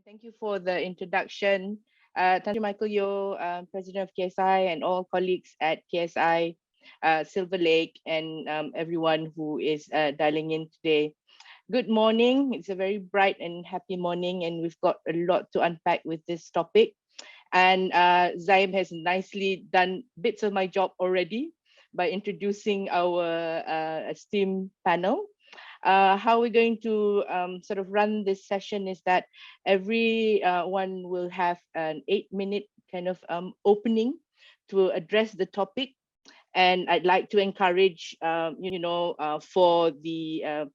Thank you for the introduction. Thank you, Michael Yo, President of KSI, and all colleagues at KSI, Silver Lake, and everyone who is dialing in today. Good morning. It's a very bright and happy morning, and we've got a lot to unpack with this topic. And Zaim has nicely done bits of my job already by introducing our esteemed panel. How we're going to sort of run this session is that everyone will have an 8-minute kind of opening to address the topic. And I'd like to encourage, for the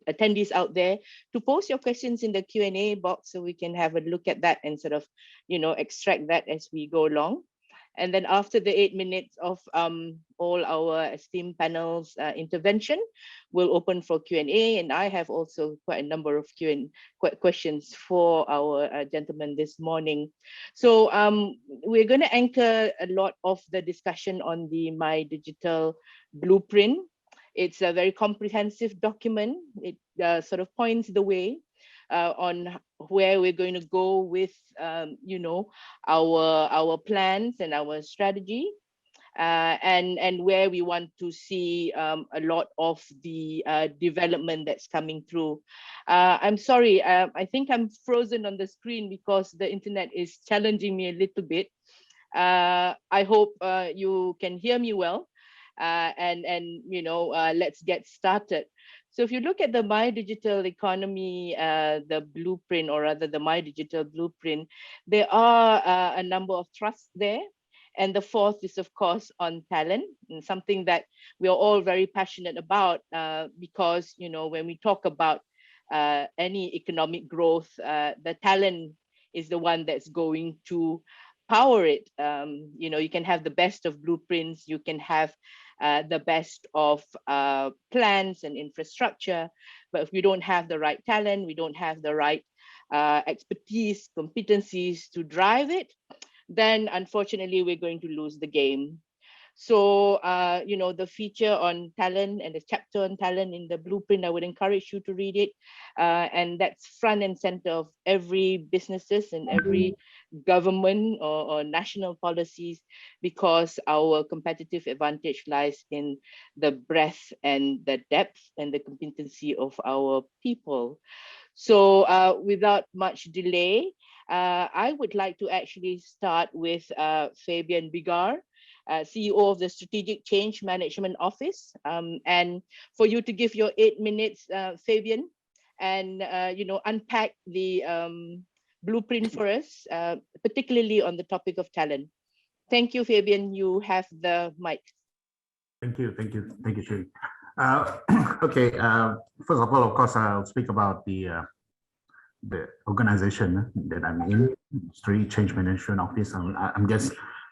attendees out there to post your questions in the Q&A box so we can have a look at that and sort of, extract that as we go along. And then after the 8 minutes of all our esteemed panels intervention, we'll open for Q&A. And I have also quite a number of questions for our gentlemen this morning. So we're going to anchor a lot of the discussion on the MyDIGITAL Blueprint. It's a very comprehensive document. It sort of points the way on where we're going to go with, our plans and our strategy, and where we want to see a lot of the development that's coming through. I'm sorry, I think I'm frozen on the screen because the internet is challenging me a little bit. I hope you can hear me well, and let's get started. So if you look at the MyDIGITAL Economy, the blueprint, or rather the MyDIGITAL Blueprint, there are a number of thrusts there. And the fourth is, of course, on talent, and something that we are all very passionate about because, when we talk about any economic growth, the talent is the one that's going to power it. You can have the best of blueprints, you can have the best of plans and infrastructure, but if we don't have the right talent, we don't have the right expertise, competencies to drive it, then unfortunately we're going to lose the game. So, the feature on talent and the chapter on talent in the blueprint, I would encourage you to read it. And that's front and center of every businesses and every government or national policies, because our competitive advantage lies in the breadth and the depth and the competency of our people. So without much delay, I would like to actually start with Fabian Bigar, CEO of the Strategic Change Management Office, and for you to give your 8 minutes, Fabian, and unpack the blueprint for us, particularly on the topic of talent. Thank you, Fabian. You have the mic. Thank you, Shri. Okay. First of all, of course, I'll speak about the organization that I'm in, Strategic Change Management Office.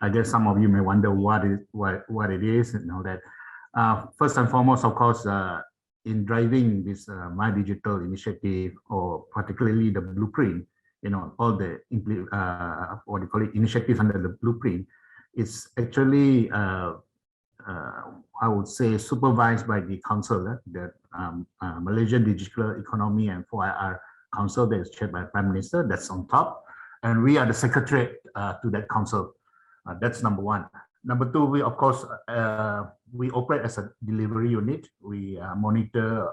I guess some of you may wonder what it is, and know that. First and foremost, of course, in driving this MyDIGITAL initiative, or particularly the blueprint, all the what do you call it, initiatives under the blueprint, it's actually I would say supervised by the council, the Malaysia Digital Economy and 4IR Council, that is chaired by Prime Minister. That's on top, and we are the secretariat to that council. That's number one. Number two, we of course we operate as a delivery unit. We monitor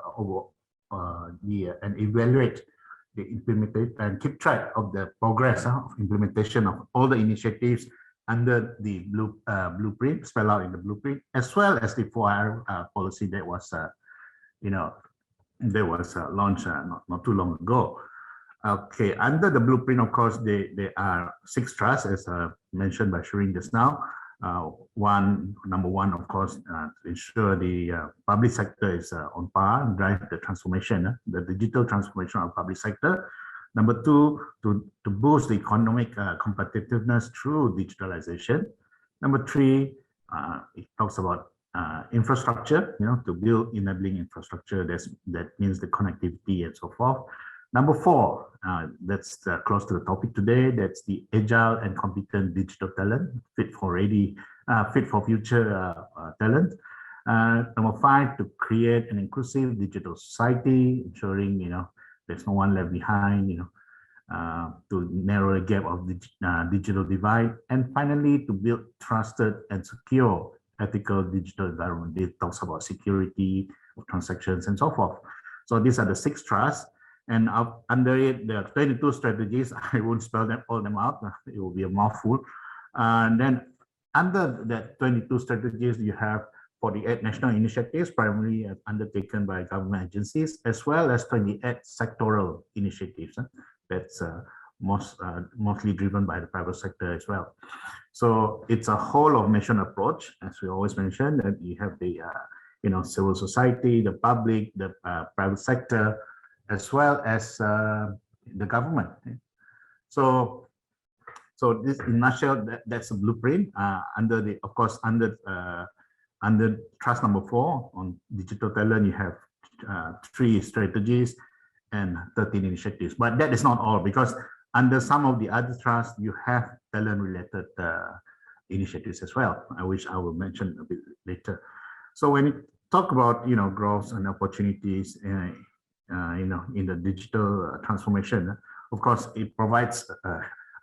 and evaluate the implementation and keep track of the progress of implementation of all the initiatives under the blueprint, spelled out in the blueprint, as well as the 4IR policy that was launched not too long ago. Okay, under the blueprint, of course, there are 6 trusts, as mentioned by Shireen just now. Number one, of course, to ensure the public sector is on par and drive the transformation, the digital transformation of public sector. Number two, to boost the economic competitiveness through digitalization. Number three, it talks about infrastructure, to build enabling infrastructure. That means the connectivity and so forth. Number four, that's close to the topic today. That's the agile and competent digital talent, fit for future talent. Number five, to create an inclusive digital society, ensuring there's no one left behind. to narrow the gap of the digital divide, and finally to build trusted and secure ethical digital environment. It talks about security of transactions and so forth. So these are the 6 trusts, and under it there are 22 strategies. I won't spell them all them out; it will be a mouthful. And then under that 22 strategies, you have 48 national initiatives, primarily undertaken by government agencies, as well as 28 sectoral initiatives. That's mostly driven by the private sector as well. So it's a whole of nation approach, as we always mention, that you have the civil society, the public, the private sector, as well as the government. So this, in a nutshell, that's a blueprint. Under trust number 4 on digital talent, you have 3 strategies and 13 initiatives. But that is not all, because under some of the other trusts, you have talent-related initiatives as well, which I will mention a bit later. So when we talk about growth and opportunities, in the digital transformation, of course, it provides.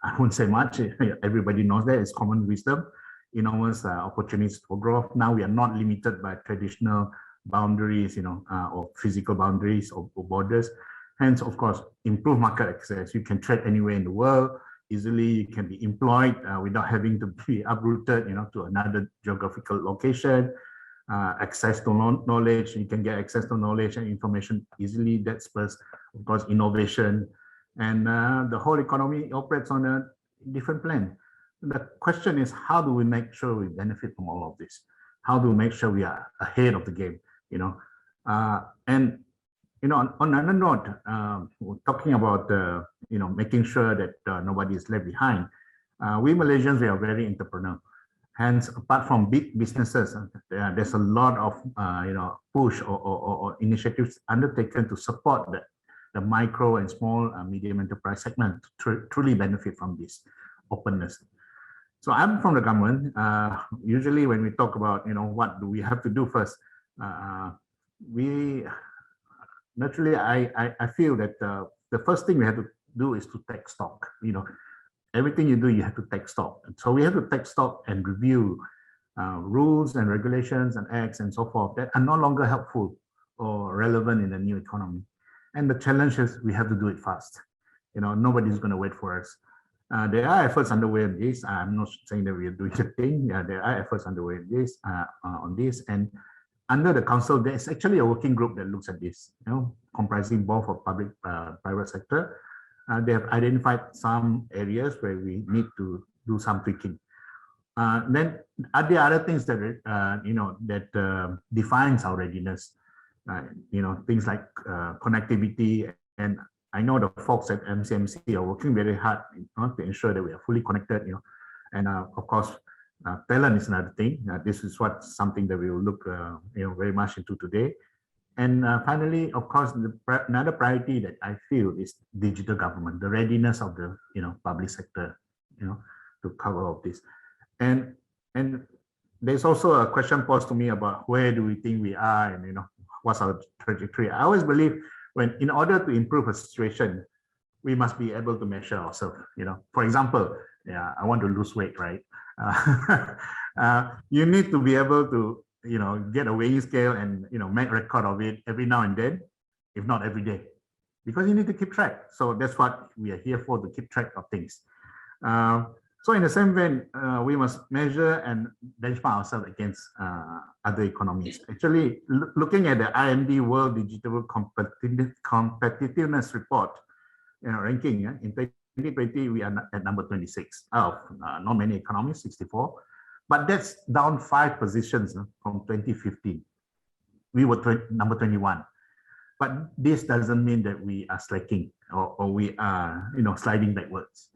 I won't say much. Everybody knows that it's common wisdom. Enormous opportunities for growth. Now we are not limited by traditional boundaries, or physical boundaries or borders. Hence, of course, improve market access. You can trade anywhere in the world easily. You can be employed without having to be uprooted, to another geographical location. Access to knowledge. You can get access to knowledge and information easily. That spurs, of course, innovation, and the whole economy operates on a different plane. The question is, how do we make sure we benefit from all of this? How do we make sure we are ahead of the game? And on another note, we're talking about making sure that nobody is left behind. We Malaysians, we are very entrepreneurial. Hence, apart from big businesses, there's a lot of push or initiatives undertaken to support the micro and small medium enterprise segment to truly benefit from this openness. So I'm from the government. Usually when we talk about, what do we have to do first, naturally, I feel that the first thing we have to do is to take stock. Everything you do, you have to take stock. And so we have to take stock and review rules and regulations and acts and so forth that are no longer helpful or relevant in the new economy. And the challenge is we have to do it fast. Nobody's going to wait for us. There are efforts underway on this. I'm not saying that we are doing the thing. There are efforts underway on this. And under the council, there's actually a working group that looks at this, comprising both of public, private sector. They have identified some areas where we need to do some tweaking. Then are there other things that that defines our readiness? Things like connectivity, and I know the folks at MCMC are working very hard to ensure that we are fully connected. And of course, talent is another thing. This is something that we will look very much into today. And finally, of course, another priority that I feel is digital government, the readiness of the public sector, to cover all of this. And there's also a question posed to me about where do we think we are, and what's our trajectory. I always believe in order to improve a situation, we must be able to measure ourselves. For example, I want to lose weight, right? You need to be able to get a weighing scale and make record of it every now and then, if not every day, because you need to keep track. So that's what we are here for, to keep track of things. So in the same vein, we must measure and benchmark ourselves against other economies. Actually, looking at the IMD World Digital Competitiveness Report ranking, in 2020, we are at number 26 out of not many economies, 64. But that's down 5 positions from 2015. We were number 21. But this doesn't mean that we are slacking or we are sliding backwards.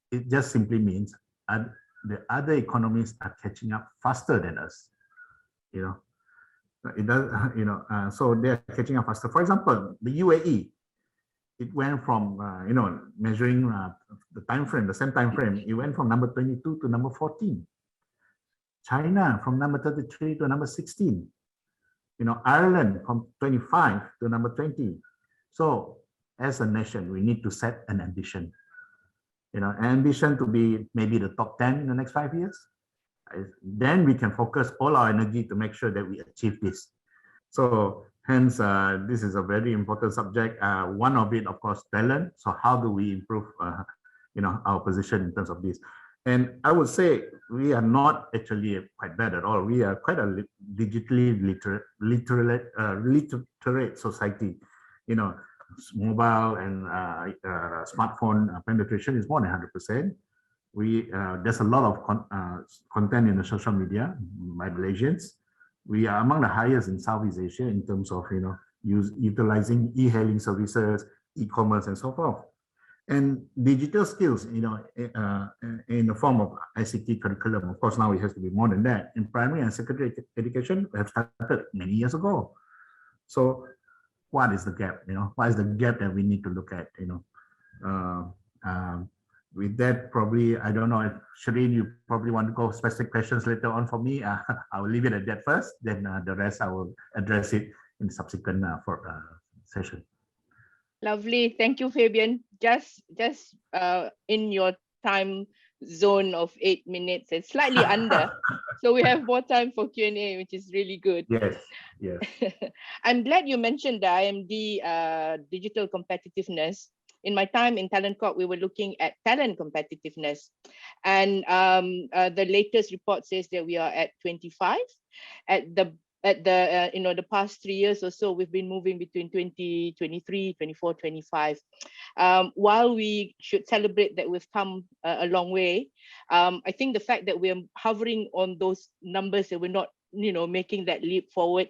It just simply means the other economies are catching up faster than us. It does, so they're catching up faster. For example, the UAE, it went from measuring the same time frame, it went from number 22 to number 14. China from number 33 to number 16. Ireland from 25 to number 20. So as a nation, we need to set an ambition. An ambition to be maybe the top 10 in the next 5 years. Then we can focus all our energy to make sure that we achieve this. So hence, this is a very important subject. One of it, of course, talent. So how do we improve, our position in terms of this? And I would say we are not actually quite bad at all. We are quite a digitally literate society. Mobile and smartphone penetration is more than 100%. There's a lot of content in the social media by Malaysians. We are among the highest in Southeast Asia in terms of utilizing e-hailing services, e-commerce, and so forth. And digital skills, in the form of ICT curriculum. Of course, now it has to be more than that. In primary and secondary education, we have started many years ago. So, what is the gap? What is the gap that we need to look at? With that, probably, I don't know if Shireen, you probably want to go specific questions later on for me. I will leave it at that first. Then the rest I will address it in subsequent session. Lovely, thank you, Fabian. Just in your time zone of 8 minutes and slightly under, so we have more time for Q&A, which is really good. Yes. I'm glad you mentioned the IMD digital competitiveness. In my time in Talent Corp, we were looking at talent competitiveness, and the latest report says that we are at 25. At the past 3 years or so, we've been moving between 20, 23, 24, 25. While we should celebrate that we've come a long way, I think the fact that we're hovering on those numbers and we're not making that leap forward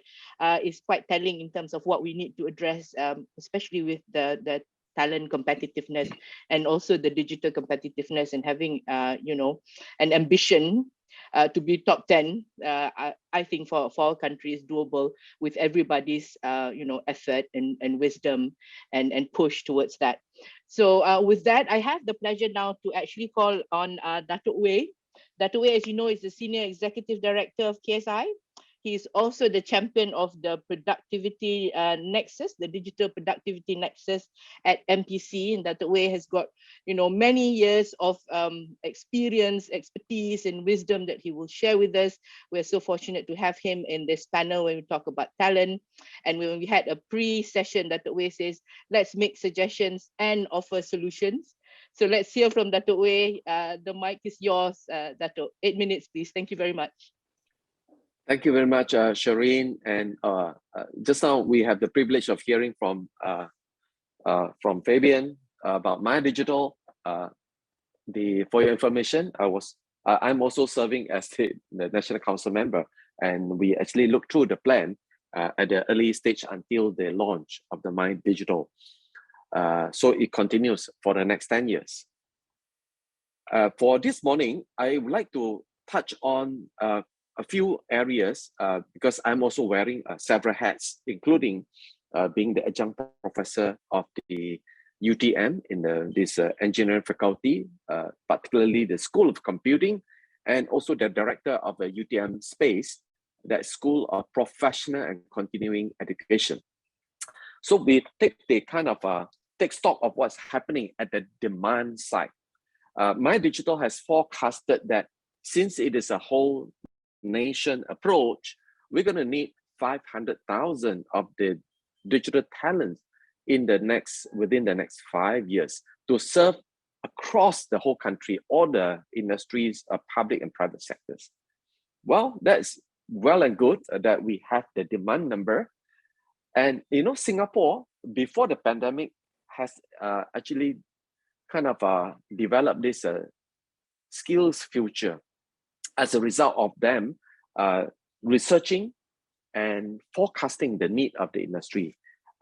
is quite telling in terms of what we need to address, especially with the talent competitiveness and also the digital competitiveness, and having an ambition to be top 10. I think for our country is doable with everybody's effort and wisdom and push towards that. So with that, I have the pleasure now to actually call on Datuk Wei. Datuk Wei, as you know, is the Senior Executive Director of KSI. He's also the champion of the productivity nexus, the digital productivity nexus at MPC. And Datuk Wei has got, many years of experience, expertise, and wisdom that he will share with us. We're so fortunate to have him in this panel when we talk about talent. And when we had a pre-session, Datuk Wei says, let's make suggestions and offer solutions. So let's hear from Datuk Wei. The mic is yours, Datuk. 8 minutes, please. Thank you very much. Thank you very much, Shireen. And just now we have the privilege of hearing from Fabian about MyDIGITAL. For your information, I'm also serving as the National Council member, and we actually looked through the plan at the early stage until the launch of the MyDIGITAL. So it continues for the next 10 years. For this morning, I would like to touch on a few areas because I'm also wearing several hats, including being the adjunct professor of the UTM in this engineering faculty, particularly the School of Computing, and also the director of the UTM Space, that School of Professional and Continuing Education. So we take the take stock of what's happening at the demand side. MyDIGITAL has forecasted that since it is a whole nation approach, we're going to need 500,000 of the digital talents within the next 5 years to serve across the whole country, all the industries, public and private sectors. Well, that's well and good that we have the demand number. And Singapore, before the pandemic, has actually developed this skills future as a result of them researching and forecasting the need of the industry.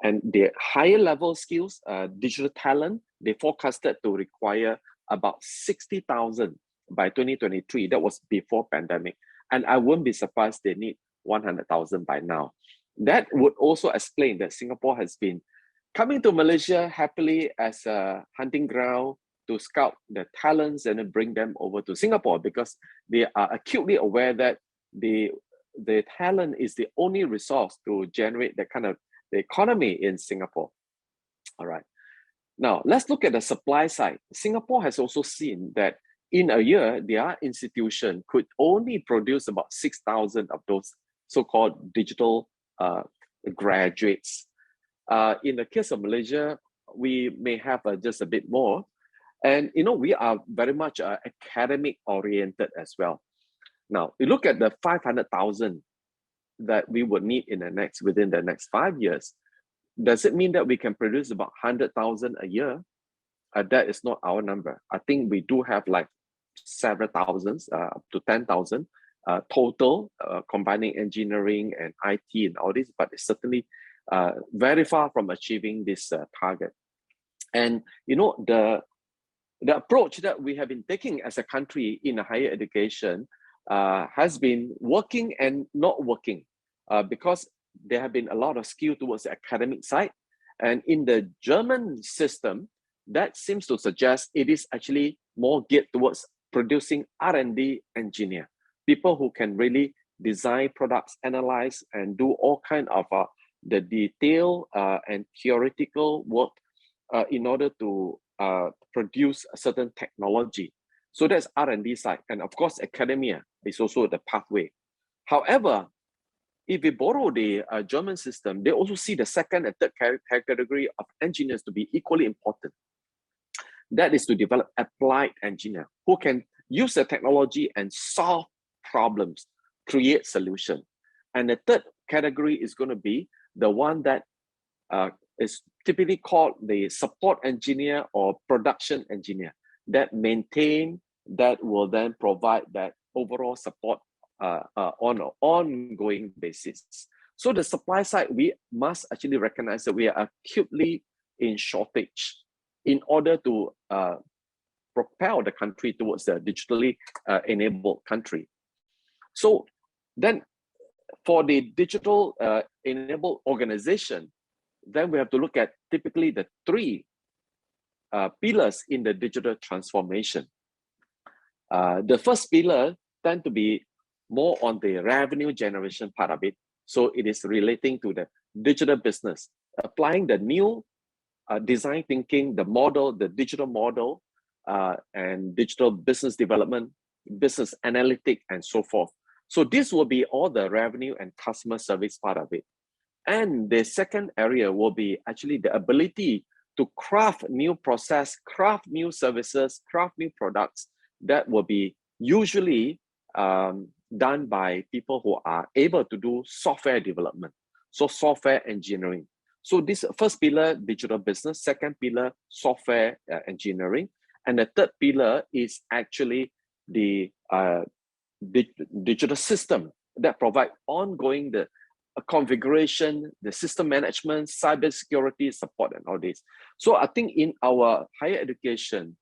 And the higher level skills, digital talent, they forecasted to require about 60,000 by 2023. That was before pandemic. And I wouldn't be surprised they need 100,000 by now. That would also explain that Singapore has been coming to Malaysia happily as a hunting ground to scout the talents and then bring them over to Singapore, because they are acutely aware that the talent is the only resource to generate the economy in Singapore. All right. Now, let's look at the supply side. Singapore has also seen that in a year, their institution could only produce about 6,000 of those so-called digital graduates. In the case of Malaysia, we may have just a bit more. And, we are very much academic oriented as well. Now, you look at the 500,000 that we would need within the next 5 years. Does it mean that we can produce about 100,000 a year? That is not our number. I think we do have like several thousands, up to 10,000 total, combining engineering and IT and all this, but it's certainly very far from achieving this target. And the approach that we have been taking as a country in higher education has been working and not working because there have been a lot of skew towards the academic side. And in the German system, that seems to suggest it is actually more geared towards producing R&D engineer, people who can really design products, analyze, and do all kind of the detail and theoretical work in order to produce a certain technology. So that's R&D side. And of course, academia is also the pathway. However, if we borrow the German system, they also see the second and third category of engineers to be equally important. That is to develop applied engineer who can use the technology and solve problems, create solution. And the third category is going to be the one that is typically called the support engineer or production engineer that maintain, that will then provide that overall support on an ongoing basis. So the supply side, we must actually recognize that we are acutely in shortage in order to propel the country towards the digitally enabled country. So then for the digital enabled organization, then we have to look at typically the three pillars in the digital transformation. The first pillar tend to be more on the revenue generation part of it. So it is relating to the digital business, applying the new design thinking, the model, the digital model, and digital business development, business analytic, and so forth. So this will be all the revenue and customer service part of it. And the second area will be actually the ability to craft new process, craft new services, craft new products that will be usually done by people who are able to do software development, so software engineering. So this first pillar, digital business, second pillar, software engineering, and the third pillar is actually the digital system that provide ongoing the configuration, the system management, cybersecurity support, and all this. So I think in our higher education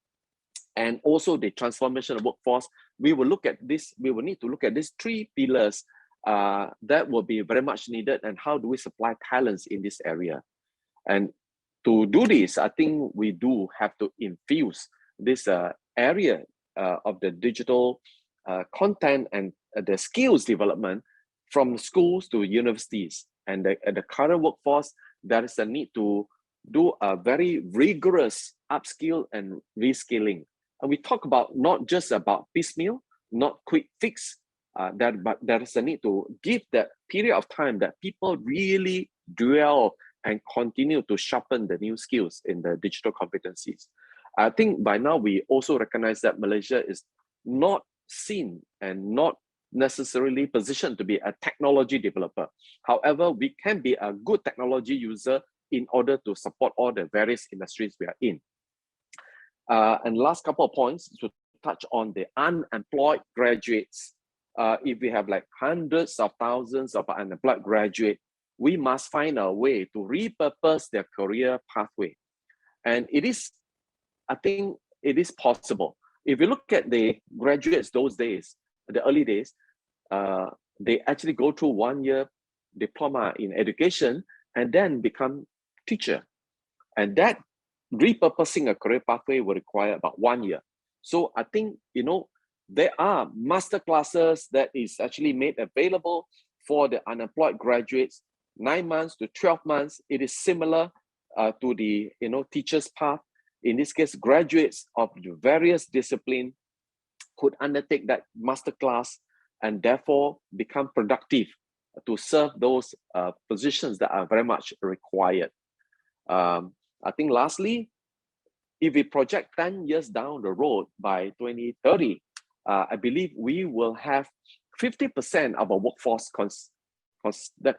and also the transformation of workforce, we will look at this. We will need to look at these three pillars that will be very much needed, and how do we supply talents in this area. And to do this, I think we do have to infuse this area of the digital content and the skills development from schools to universities. And the current workforce, there is a need to do a very rigorous upskill and reskilling. And we talk about not just about piecemeal, not quick fix, but there is a need to give that period of time that people really dwell and continue to sharpen the new skills in the digital competencies. I think by now we also recognize that Malaysia is not seen and not necessarily positioned to be a technology developer. However, we can be a good technology user in order to support all the various industries we are in. And last couple of points to touch on the unemployed graduates. If we have like hundreds of thousands of unemployed graduates, we must find a way to repurpose their career pathway. And it is, I think it is possible. If you look at the graduates those days, the early days, they actually go through 1 year diploma in education and then become teacher. And that repurposing a career pathway will require about 1 year. So I think, there are master classes that is actually made available for the unemployed graduates, 9 months to 12 months. It is similar to the teachers path. In this case, graduates of the various disciplines could undertake that masterclass and therefore become productive to serve those positions that are very much required. I think lastly, if we project 10 years down the road by 2030, I believe we will have 50% of our workforce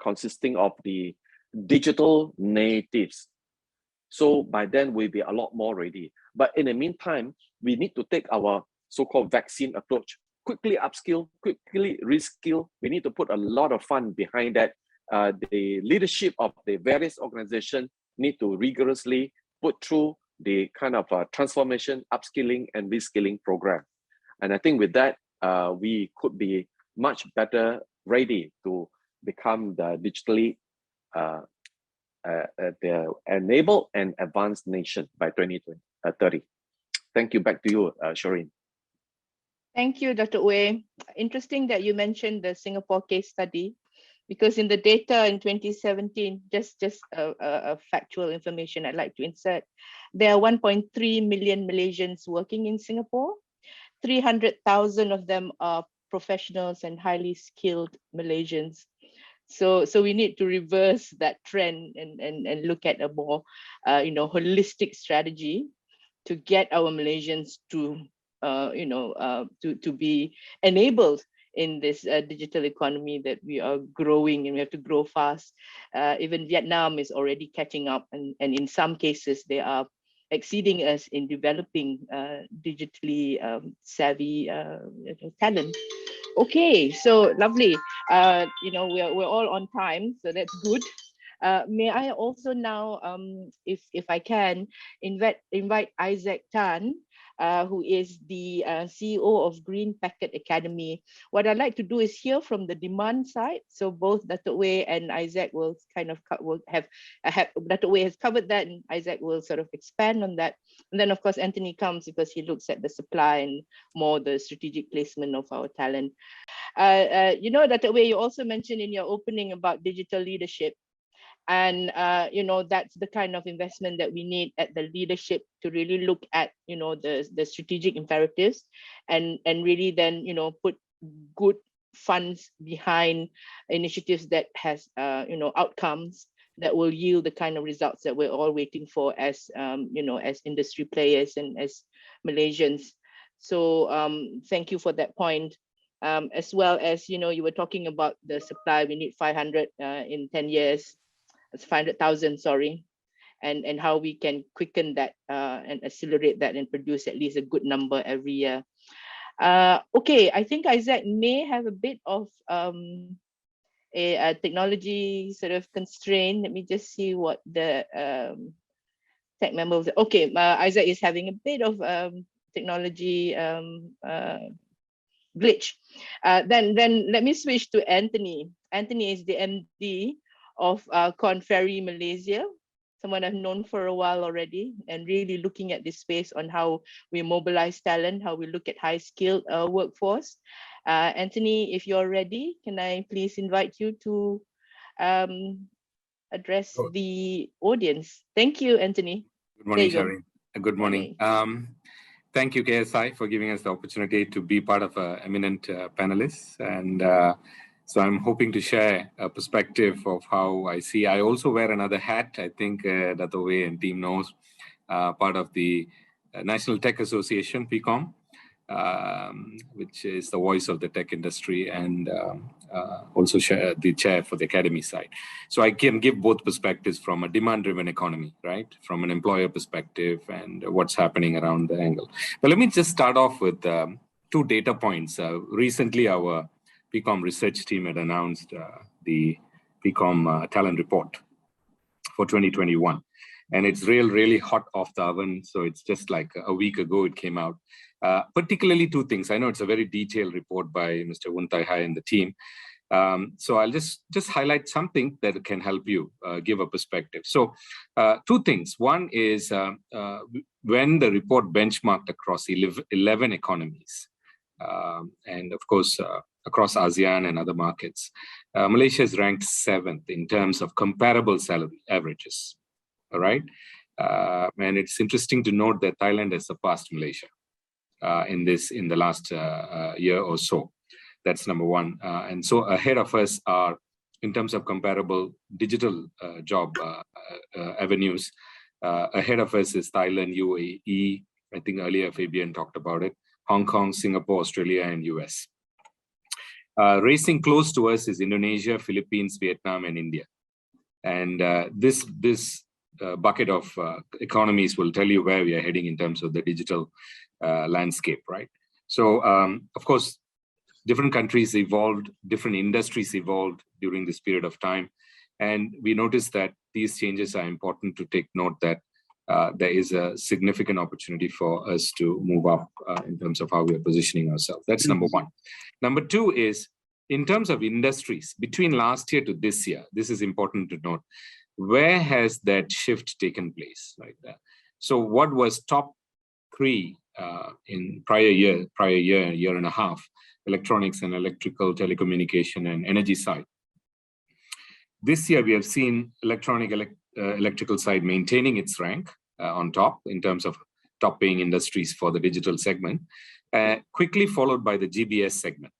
consisting of the digital natives. So by then we'll be a lot more ready. But in the meantime, we need to take our so-called vaccine approach, quickly upskill, quickly reskill. We need to put a lot of fund behind that. The leadership of the various organizations need to rigorously put through the kind of transformation, upskilling and reskilling program. And I think with that, we could be much better ready to become the digitally the enabled and advanced nation by 2030. Thank you. Back to you, Shireen. Thank you, Dr. Uwe. Interesting that you mentioned the Singapore case study, because in the data in 2017, just a factual information I'd like to insert, there are 1.3 million Malaysians working in Singapore. 300,000 of them are professionals and highly skilled Malaysians. So we need to reverse that trend and look at a more holistic strategy to get our Malaysians to to be enabled in this digital economy that we are growing, and we have to grow fast. Even Vietnam is already catching up, and in some cases they are exceeding us in developing digitally savvy talent. Okay, so lovely. We're all on time, so that's good. May I also now, if I can, invite Isaac Tan, who is the CEO of Green Packet Academy. What I'd like to do is hear from the demand side. So both Dr. Uwe and Isaac will kind of Dr. Uwe has covered that, and Isaac will sort of expand on that. And then of course Anthony comes because he looks at the supply and more the strategic placement of our talent. Dr. Uwe, you also mentioned in your opening about digital leadership. And that's the kind of investment that we need at the leadership to really look at the strategic imperatives and really then put good funds behind initiatives that has outcomes that will yield the kind of results that we're all waiting for as as industry players and as Malaysians. So thank you for that point. As well as you were talking about the supply, we need 500 in 10 years. It's 500,000, sorry, and how we can quicken that and accelerate that and produce at least a good number every year. Okay, I think Isaac may have a bit of a technology sort of constraint. Let me just see what the tech member was. Okay, Isaac is having a bit of technology glitch. Then let me switch to Anthony. Anthony is the MD of Korn Ferry Malaysia, someone I've known for a while already, and really looking at this space on how we mobilize talent, how we look at high-skilled workforce. Anthony, if you're ready, can I please invite you to address the audience? Thank you, Anthony. Good morning, Shireen. Good morning. Thank you, KSI, for giving us the opportunity to be part of eminent panelists. And so I'm hoping to share a perspective of how I see. I also wear another hat. I think Dr. Uwe and team knows, part of the National Tech Association, Picom, which is the voice of the tech industry, and also share the chair for the academy side. So I can give both perspectives from a demand-driven economy, right? From an employer perspective and what's happening around the angle. But let me just start off with 2 data points. Recently, our Picom research team had announced the Picom talent report for 2021. And it's really hot off the oven. So it's just like a week ago it came out. Particularly 2 things. I know it's a very detailed report by Mr. Wuntai Hai and the team. So I'll just highlight something that can help you give a perspective. So 2 things. One is when the report benchmarked across 11 economies, and of course, across ASEAN and other markets, Malaysia is ranked 7th in terms of comparable salary averages all right? And it's interesting to note that Thailand has surpassed Malaysia in the last year or so. That's number one. And so ahead of us are, in terms of comparable digital job avenues, ahead of us is Thailand, UAE. I think earlier Fabian talked about it. Hong Kong, Singapore, Australia, and US. Racing close to us is Indonesia, Philippines, Vietnam, and India. And this bucket of economies will tell you where we are heading in terms of the digital landscape, right? So, of course, different countries evolved, different industries evolved during this period of time. And we noticed that these changes are important to take note that there is a significant opportunity for us to move up in terms of how we are positioning ourselves. That's number one. Number two is, in terms of industries, between last year to this year, this is important to note, where has that shift taken place? Like that? So what was top three in prior year and a half, electronics and electrical, telecommunication, and energy side. This year, we have seen electrical side maintaining its rank on top in terms of top paying industries for the digital segment, quickly followed by the GBS segment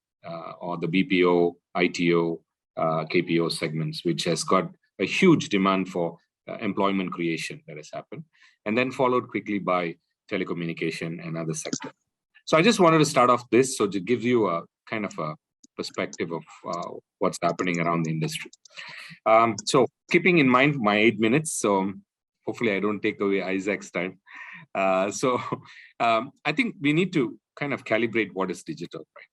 or the BPO, ITO, KPO segments, which has got a huge demand for employment creation that has happened, and then followed quickly by telecommunication and other sectors. So I just wanted to start off this, so to give you a kind of a perspective of what's happening around the industry. So keeping in mind my 8 minutes, so hopefully I don't take away Isaac's time. I think we need to kind of calibrate what is digital, right?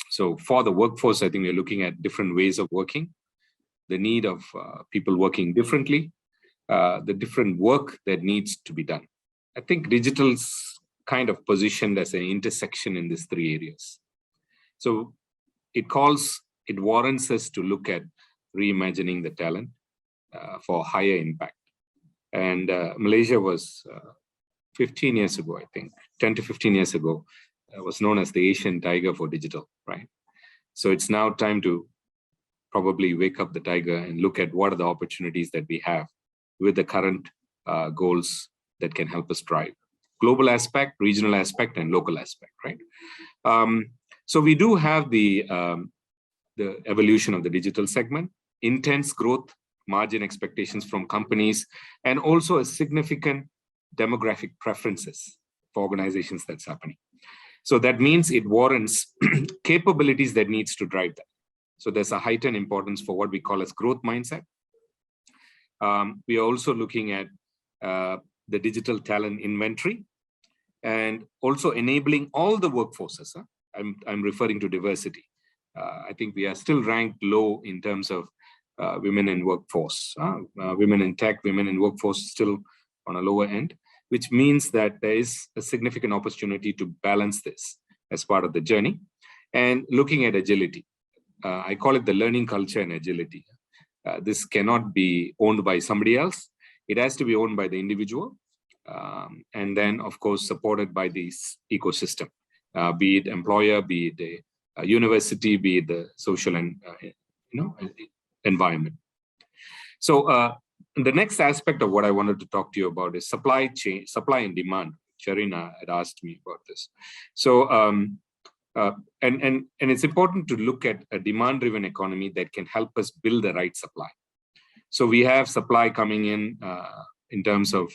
So for the workforce, I think we're looking at different ways of working, the need of people working differently, the different work that needs to be done. I think digital's kind of positioned as an intersection in these three areas. So it warrants us to look at reimagining the talent for higher impact. And Malaysia was 15 years ago, I think, 10 to 15 years ago, was known as the Asian tiger for digital, right? So it's now time to probably wake up the tiger and look at what are the opportunities that we have with the current goals that can help us drive. Global aspect, regional aspect, and local aspect, right? So we do have the evolution of the digital segment, intense growth, margin expectations from companies, and also a significant demographic preferences for organizations that's happening. So that means it warrants capabilities that needs to drive that. So there's a heightened importance for what we call as growth mindset. We are also looking at the digital talent inventory, and also enabling all the workforces. I'm referring to diversity. I think we are still ranked low in terms of women in workforce. Women in tech, women in workforce still on a lower end, which means that there is a significant opportunity to balance this as part of the journey. And looking at agility. I call it the learning culture and agility. This cannot be owned by somebody else. It has to be owned by the individual. And then, of course, supported by this ecosystem, be it employer, be it a university, be it the social and environment. So the next aspect of what I wanted to talk to you about is supply chain, supply and demand. Sharina had asked me about this. So and it's important to look at a demand-driven economy that can help us build the right supply. So we have supply coming in terms of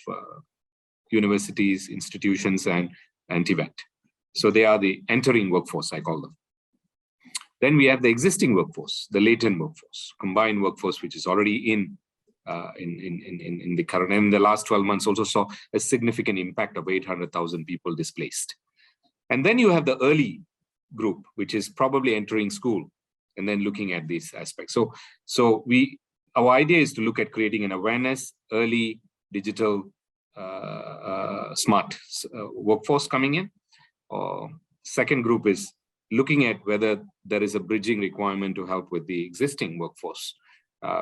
universities, institutions, and TVET. So they are the entering workforce, I call them. Then we have the existing workforce, the latent workforce, combined workforce, which is already in the current. And in the last 12 months also saw a significant impact of 800,000 people displaced. And then you have the early group, which is probably entering school and then looking at these aspects. So our idea is to look at creating an awareness, early digital smart workforce coming in. Second group is looking at whether there is a bridging requirement to help with the existing workforce,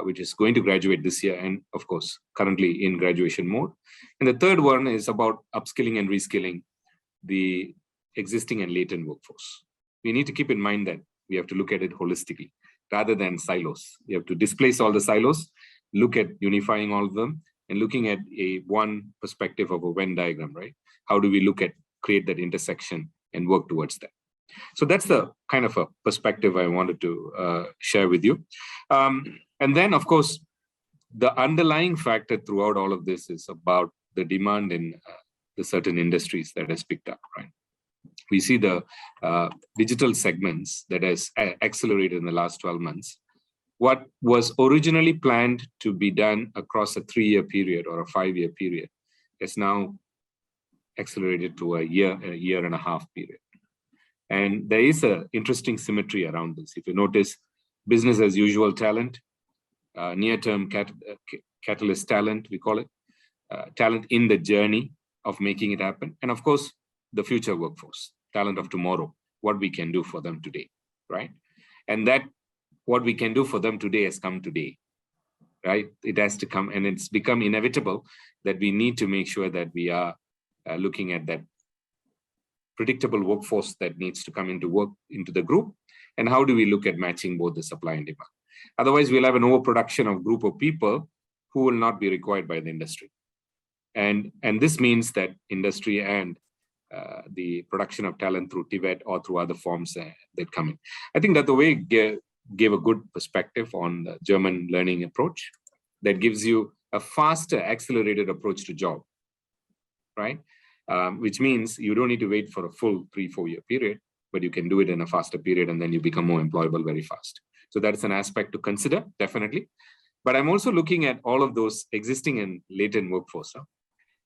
which is going to graduate this year and, of course, currently in graduation mode. And the third one is about upskilling and reskilling the existing and latent workforce. We need to keep in mind that we have to look at it holistically rather than silos. We have to displace all the silos, look at unifying all of them, and looking at one perspective of a Venn diagram, right? How do we create that intersection and work towards that? So that's the kind of a perspective I wanted to share with you. And then, of course, the underlying factor throughout all of this is about the demand in the certain industries that has picked up, right? We see the digital segments that has accelerated in the last 12 months. What was originally planned to be done across a 3-year period or a 5-year period is now accelerated to a year and a half period. And there is an interesting symmetry around this. If you notice, business as usual talent, near-term catalyst talent, we call it, talent in the journey of making it happen. And of course, the future workforce, talent of tomorrow, what we can do for them today, right? And that what we can do for them today has come today, right? It has to come, and it's become inevitable that we need to make sure that we are looking at that predictable workforce that needs to come into the group, and how do we look at matching both the supply and demand? Otherwise, we'll have an overproduction of group of people who will not be required by the industry. And this means that industry and the production of talent through TVET or through other forms that come in. I think that the way gave a good perspective on the German learning approach that gives you a faster, accelerated approach to job, right? Which means you don't need to wait for a full 3-4 year period, but you can do it in a faster period, and then you become more employable very fast. So that's an aspect to consider, definitely. But I'm also looking at all of those existing and latent workforce.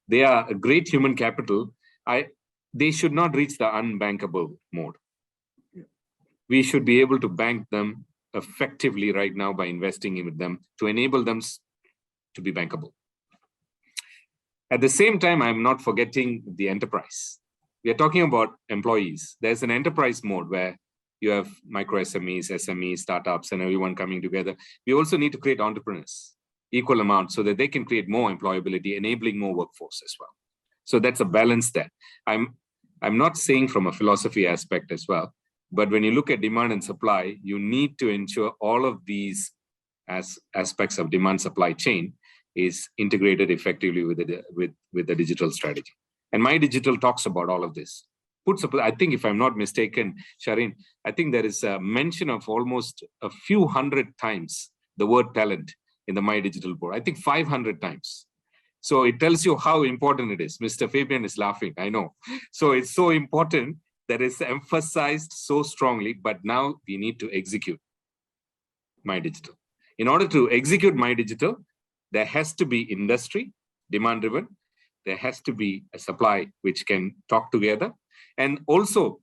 They are a great human capital. They should not reach the unbankable mode. We should be able to bank them effectively right now by investing in them to enable them to be bankable. At the same time, I'm not forgetting the enterprise. We are talking about employees. There's an enterprise mode where you have micro SMEs, SMEs, startups, and everyone coming together. We also need to create entrepreneurs, equal amount, so that they can create more employability, enabling more workforce as well. So that's a balance there. I'm not saying from a philosophy aspect as well, but when you look at demand and supply, you need to ensure all of these aspects of demand supply chain is integrated effectively with the digital strategy. And MyDIGITAL talks about all of this. I think, if I'm not mistaken, Sharin, I think there is a mention of almost a few hundred times the word talent in the MyDIGITAL board. I think 500 times. So it tells you how important it is. Mr. Fabian is laughing, I know. So it's so important that it's emphasized so strongly, but now we need to execute MyDIGITAL. In order to execute MyDIGITAL, there has to be industry, demand-driven. There has to be a supply which can talk together. And also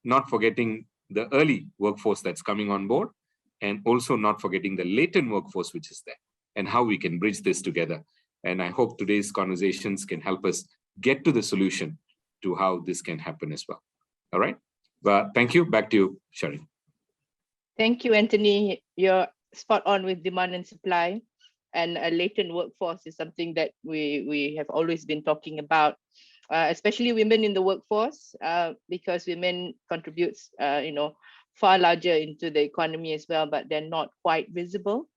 not forgetting the early workforce that's coming on board, and also not forgetting the latent workforce which is there, and how we can bridge this together. And I hope today's conversations can help us get to the solution to how this can happen as well. All right. Well, thank you. Back to you, Sharin. Thank you, Anthony. You're spot on with demand and supply. And a latent workforce is something that we have always been talking about, especially women in the workforce, because women contributes, far larger into the economy as well, but they're not quite visible.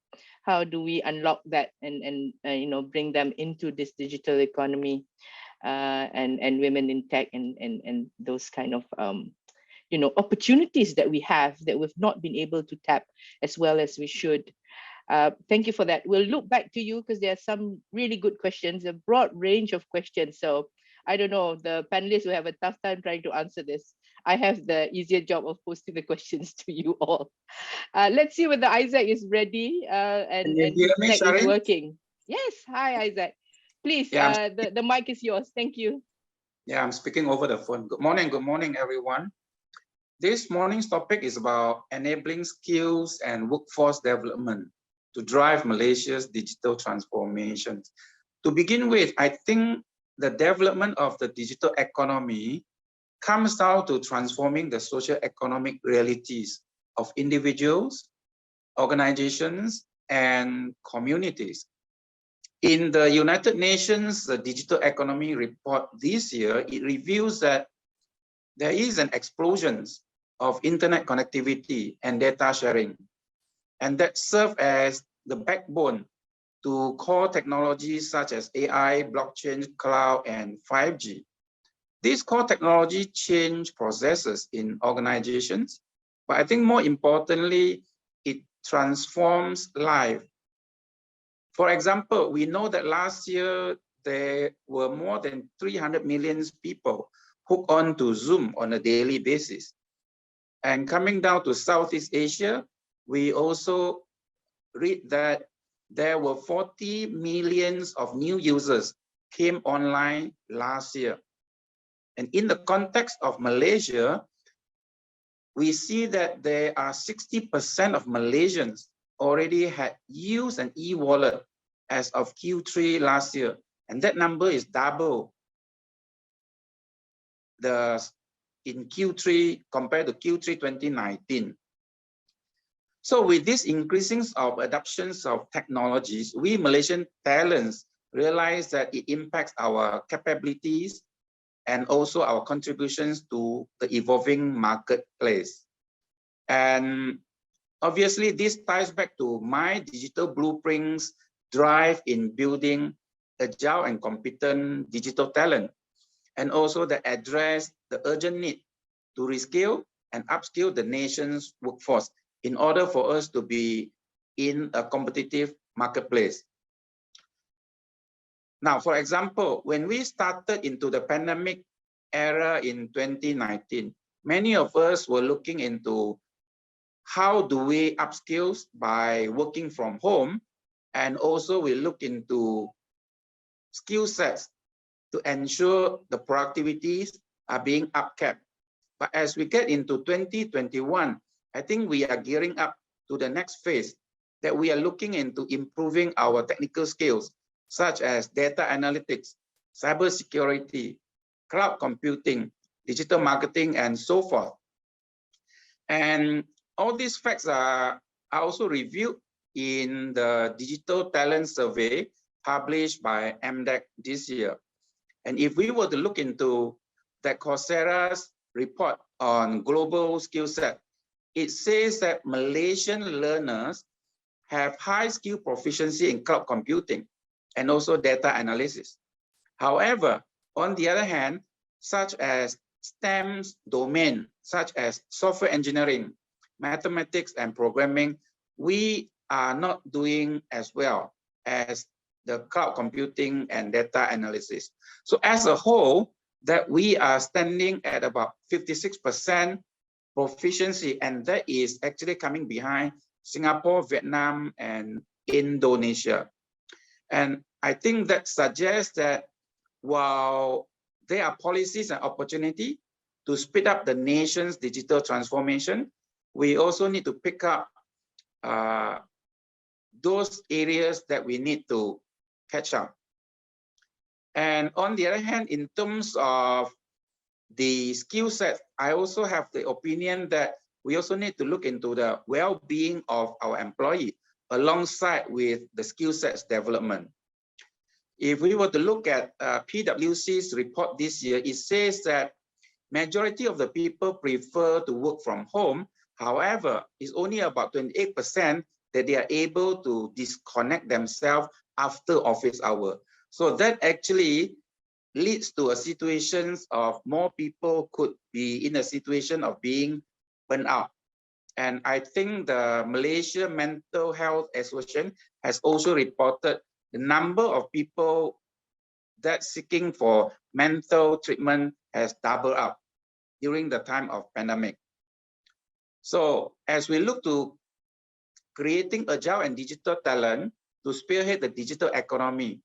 How do we unlock that and bring them into this digital economy, and women in tech and those kind of opportunities that we have that we've not been able to tap as well as we should. Thank you for that. We'll look back to you because there are some really good questions, a broad range of questions. So I don't know, the panelists will have a tough time trying to answer this. I have the easier job of posting the questions to you all. Let's see whether Isaac is ready and tech is working. Yes, hi Isaac. Please, the mic is yours. Thank you. Yeah, I'm speaking over the phone. Good morning, everyone. This morning's topic is about enabling skills and workforce development to drive Malaysia's digital transformation. To begin with, I think the development of the digital economy comes down to transforming the socio-economic realities of individuals, organizations, and communities. In the United Nations the Digital Economy Report this year, it reveals that there is an explosion of internet connectivity and data sharing, and that serve as the backbone to core technologies such as AI, blockchain, cloud, and 5G. These core technology change processes in organizations, but I think more importantly, it transforms life. For example, we know that last year there were more than 300 million people hooked on to Zoom on a daily basis. And coming down to Southeast Asia, we also read that there were 40 millions of new users came online last year. And in the context of Malaysia, we see that there are 60% of Malaysians already had used an e-wallet as of Q3 last year. And that number is double in Q3 compared to Q3 2019. So with this increasing of adoptions of technologies, we Malaysian talents realize that it impacts our capabilities and also our contributions to the evolving marketplace. And obviously this ties back to MyDIGITAL Blueprint's drive in building agile and competent digital talent, and also that address the urgent need to reskill and upskill the nation's workforce in order for us to be in a competitive marketplace. Now, for example, when we started into the pandemic era in 2019, many of us were looking into how do we upskill by working from home, and also we look into skill sets to ensure the productivities are being upkept. But as we get into 2021, I think we are gearing up to the next phase that we are looking into improving our technical skills, such as data analytics, cybersecurity, cloud computing, digital marketing, and so forth. And all these facts are also reviewed in the Digital Talent Survey published by MDES this year. And if we were to look into that Coursera's report on global skill set, it says that Malaysian learners have high skill proficiency in cloud computing and also data analysis. However, on the other hand, such as STEM domain, such as software engineering, mathematics, and programming, we are not doing as well as the cloud computing and data analysis. So as a whole, that we are standing at about 56% proficiency, and that is actually coming behind Singapore, Vietnam, and Indonesia. And I think that suggests that while there are policies and opportunity to speed up the nation's digital transformation, we also need to pick up those areas that we need to catch up. And on the other hand, in terms of the skill set, I also have the opinion that we also need to look into the well-being of our employee alongside with the skill sets development. If we were to look at PwC's report this year, it says that majority of the people prefer to work from home. However, it's only about 28% that they are able to disconnect themselves after office hour. So that actually leads to a situation of more people could be in a situation of being burnt out. And I think the Malaysia Mental Health Association has also reported the number of people that seeking for mental treatment has doubled up during the time of pandemic. So as we look to creating agile and digital talent to spearhead the digital economy,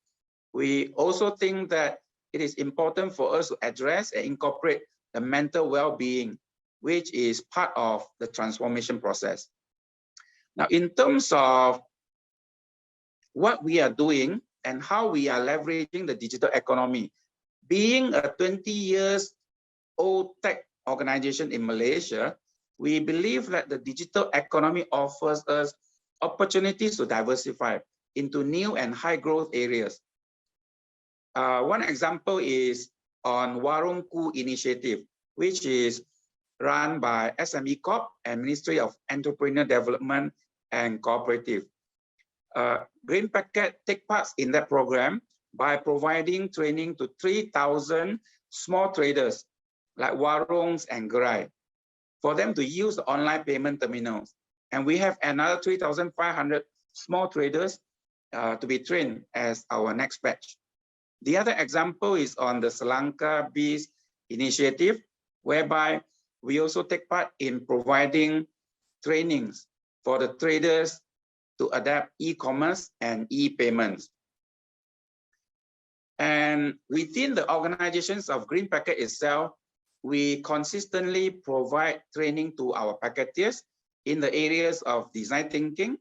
we also think that it is important for us to address and incorporate the mental well-being, which is part of the transformation process. Now, in terms of what we are doing and how we are leveraging the digital economy, being a 20 years old tech organization in Malaysia, we believe that the digital economy offers us opportunities to diversify into new and high growth areas. One example is on Warungku initiative, which is run by SME Corp and Ministry of Entrepreneur Development and Cooperative. Green Packet take part in that program by providing training to 3,000 small traders like warungs and gerai for them to use the online payment terminals. And we have another 3,500 small traders to be trained as our next batch. The other example is on the Sri Lanka Bees initiative, whereby we also take part in providing trainings for the traders to adapt e-commerce and e-payments. And within the organizations of Green Packet itself, we consistently provide training to our packeteers in the areas of design thinking,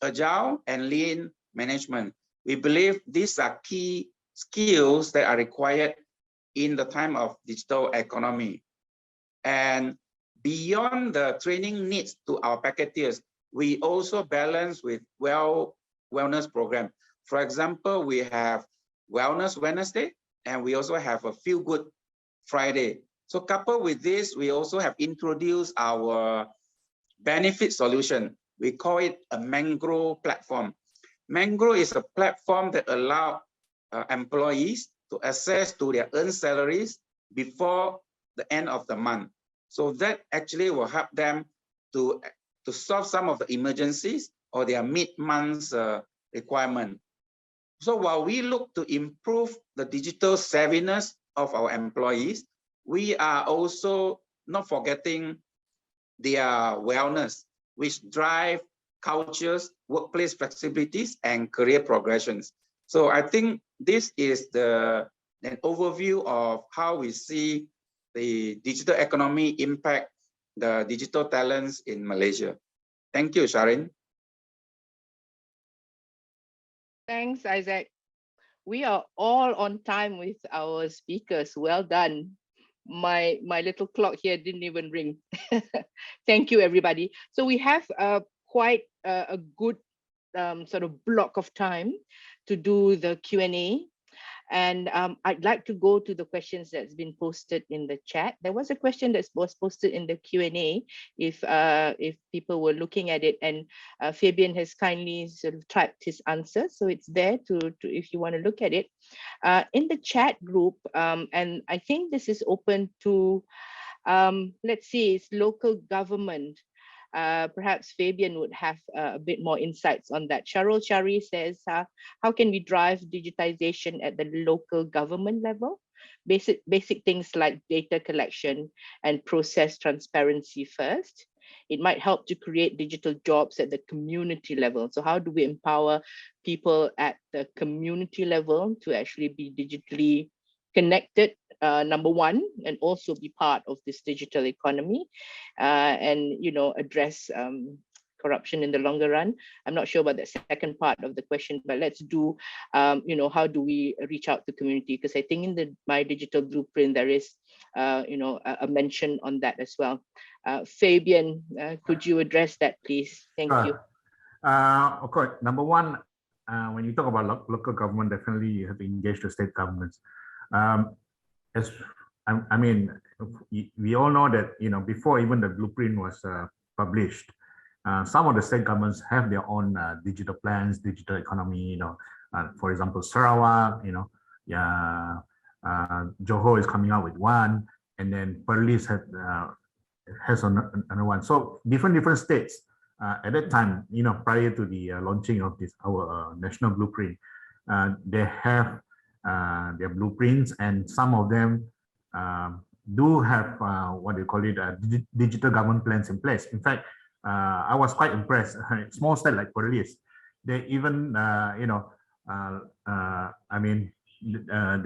agile, and lean management. We believe these are key skills that are required in the time of digital economy. And beyond the training needs to our packeteers, we also balance with wellness program. For example, we have Wellness Wednesday, and we also have a Feel Good Friday. So coupled with this, we also have introduced our benefit solution. We call it a Mangrow platform. Mangrow is a platform that allows employees to access to their earned salaries before the end of the month. So that actually will help them to solve some of the emergencies or their mid-month requirement. So while we look to improve the digital savviness of our employees, we are also not forgetting their wellness, which drive cultures, workplace flexibilities, and career progressions. So I think this is an overview of how we see the digital economy impact the digital talents in Malaysia. Thank you, Sharin. Thanks, Isaac. We are all on time with our speakers. Well done. My little clock here didn't even ring. Thank you, everybody. So we have quite a good sort of block of time to do the Q&A. And I'd like to go to the questions that's been posted in the chat. There was a question that was posted in the Q&A if people were looking at it, and Fabian has kindly sort of typed his answer, so it's there to if you want to look at it in the chat group. And I think this is open to let's see, it's local government. Perhaps Fabian would have a bit more insights on that. Sharul Shari says, how can we drive digitization at the local government level? Basic things like data collection and process transparency first. It might help to create digital jobs at the community level. So how do we empower people at the community level to actually be digitally connected, number one, and also be part of this digital economy, and address corruption in the longer run. I'm not sure about the second part of the question, but let's do, how do we reach out to community? Because I think in the MyDIGITAL Blueprint there is, a mention on that as well. Fabian, could you address that, please? Thank you. Of course, number one, when you talk about local government, definitely you have to engage the state governments. I mean, we all know that before even the blueprint was published, some of the state governments have their own digital plans, digital economy. For example, Sarawak, Johor is coming out with one, and then Panelists has another one. So different states at that time, prior to the launching of this our national blueprint, they have their blueprints, and some of them do have what they call it digital government plans in place. In fact, I was quite impressed. Small state like Panelists, they even they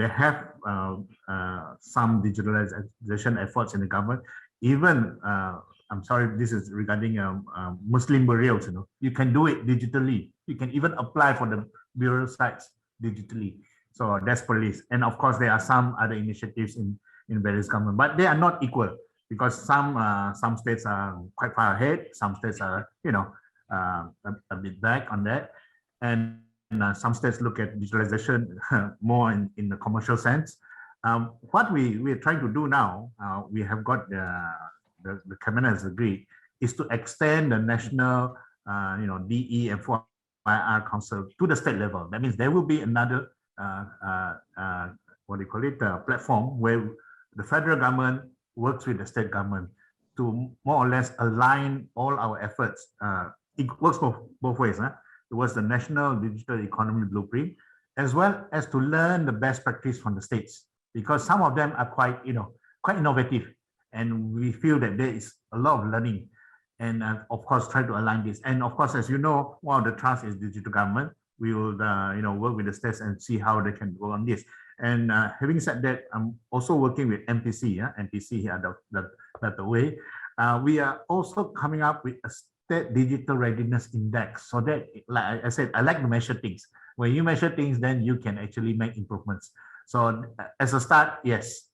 have some digitalization efforts in the government. Even I'm sorry, this is regarding Muslim burials. You can do it digitally. You can even apply for the burial sites digitally. So that's police. And of course, there are some other initiatives in various government, but they are not equal, because some states are quite far ahead, some states are a bit back on that, and some states look at digitalization more in the commercial sense. What we're trying to do now, we have got the cabinet has agreed, is to extend the national DE by our council to the state level. That means there will be another what do you call it, platform where the federal government works with the state government to more or less align all our efforts. It works both ways, towards the National Digital Economy Blueprint, as well as to learn the best practice from the states, because some of them are quite innovative, and we feel that there is a lot of learning. And of course, try to align this. And of course, as you know, one of the trust is digital government. We will, work with the states and see how they can go on this. And having said that, I'm also working with MPC. MPC here, the way. We are also coming up with a state digital readiness index, so that, like I said, I like to measure things. When you measure things, then you can actually make improvements. So as a start, yes,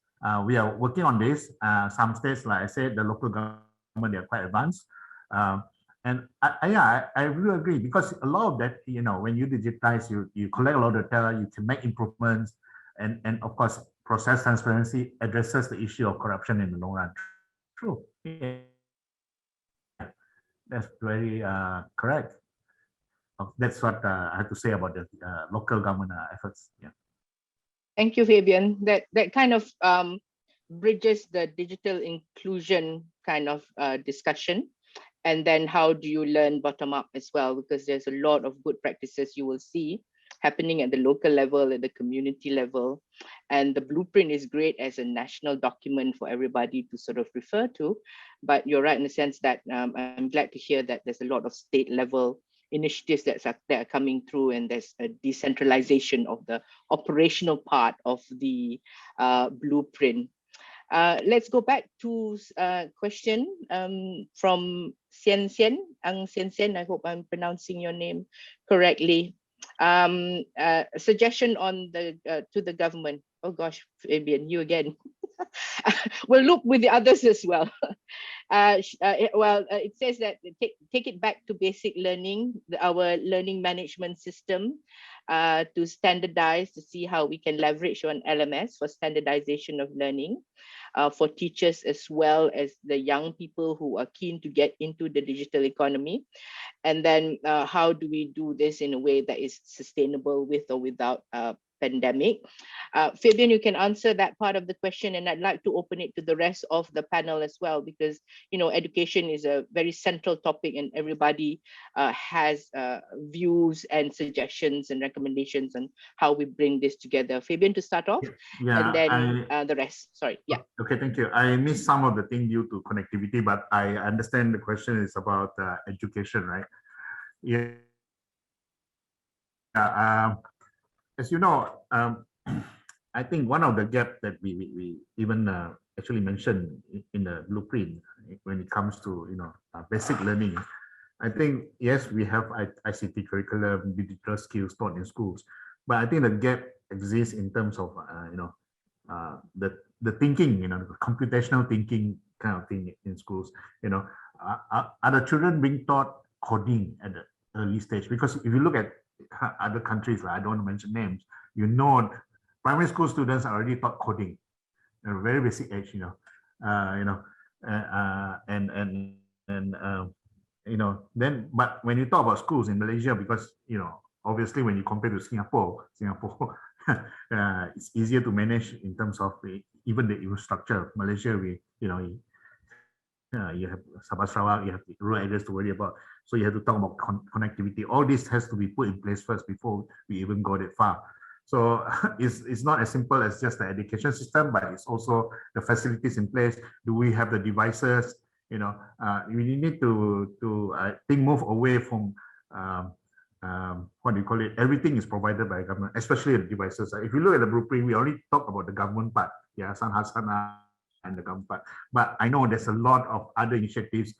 we are working on this. Some states, like I said, the local government, they are quite advanced. And I really agree, because a lot of that, when you digitize, you collect a lot of data, you can make improvements, and of course, process transparency addresses the issue of corruption in the long run. True. Yeah. That's very correct. That's what I have to say about the local government efforts. Yeah. Thank you, Fabian. That kind of bridges the digital inclusion kind of discussion. And then how do you learn bottom up as well? Because there's a lot of good practices you will see happening at the local level, at the community level. And the blueprint is great as a national document for everybody to sort of refer to. But you're right in the sense that I'm glad to hear that there's a lot of state level initiatives that are coming through, and there's a decentralization of the operational part of the blueprint. Let's go back to a question from Ang Xian. I hope I'm pronouncing your name correctly. A suggestion on the to the government. Oh gosh, Fabian, you again. We'll look with the others as well. It says that take it back to basic learning, our learning management system, to standardize, to see how we can leverage on LMS for standardization of learning for teachers, as well as the young people who are keen to get into the digital economy. And then how do we do this in a way that is sustainable with or without pandemic? Fabian, you can answer that part of the question, and I'd like to open it to the rest of the panel as well, because education is a very central topic, and everybody has views and suggestions and recommendations on how we bring this together. Fabian, to start off, and then the rest. Sorry. Yeah. Okay, thank you. I missed some of the thing due to connectivity, but I understand the question is about education, right? Yeah. As you know, I think one of the gaps that we even actually mentioned in the blueprint when it comes to basic learning, I think yes, we have ICT curriculum, digital skills taught in schools, but I think the gap exists in terms of the thinking, the computational thinking kind of thing in schools. Are the children being taught coding at the early stage? Because if you look at other countries, I don't want to mention names, primary school students are already taught coding at a very basic age, then, but when you talk about schools in Malaysia, because obviously when you compare to Singapore it's easier to manage in terms of even the infrastructure. Malaysia, you have Sabah Sarawak, you have the rural areas to worry about. So you have to talk about connectivity. All this has to be put in place first before we even got it far. So it's not as simple as just the education system, but it's also the facilities in place. Do we have the devices? We need to I think move away from what do you call it? Everything is provided by government, especially the devices. If you look at the blueprint, we only talk about the government part, Sanhasana and the government part. But I know there's a lot of other initiatives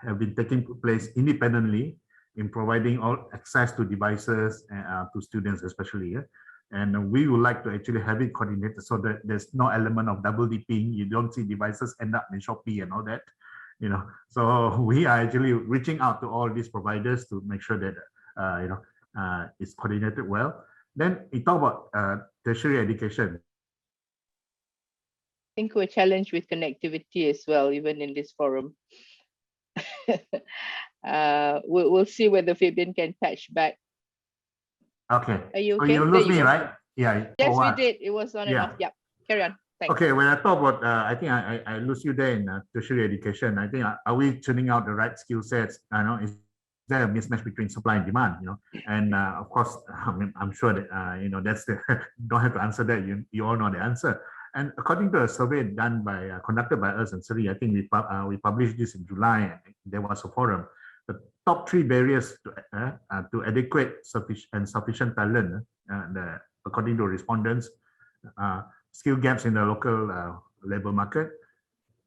have been taking place independently in providing all access to devices to students, especially. And we would like to actually have it coordinated so that there's no element of double dipping. You don't see devices end up in Shopee and all that. So we are actually reaching out to all these providers to make sure that it's coordinated well. Then we talk about tertiary education. I think we're challenged with connectivity as well, even in this forum. We'll see whether Fabian can patch back Okay. Are you So okay? you There lose you me, go. right? Yeah. Yes, for we what? did. It was on and Yeah. off. Yep. Carry on. Thanks. Okay, when I talk about, I think I lose you there in tertiary education. I think, are we churning out the right skill sets? I know, is there a mismatch between supply and demand? And of course, I'm sure that that's the don't have to answer that. You all know the answer. And according to a survey done by conducted by us and Sri, I think we published this in July. And there was a forum. The top 3 barriers to adequate sufficient talent, according to respondents. Skill gaps in the local labor market,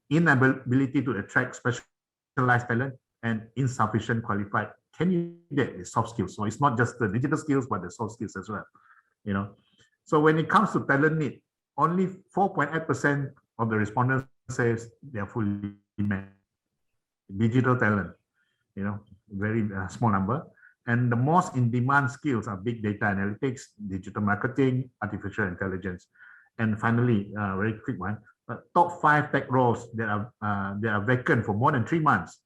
inability to attract specialized talent, and insufficient qualified candidate soft skills. So it's not just the digital skills, but the soft skills as well. So when it comes to talent need, only 4.8% of the respondents says they are fully met. Digital talent, very small number. And the most in-demand skills are big data analytics, digital marketing, artificial intelligence. And finally, very quick one, top 5 tech roles that are vacant for more than 3 months: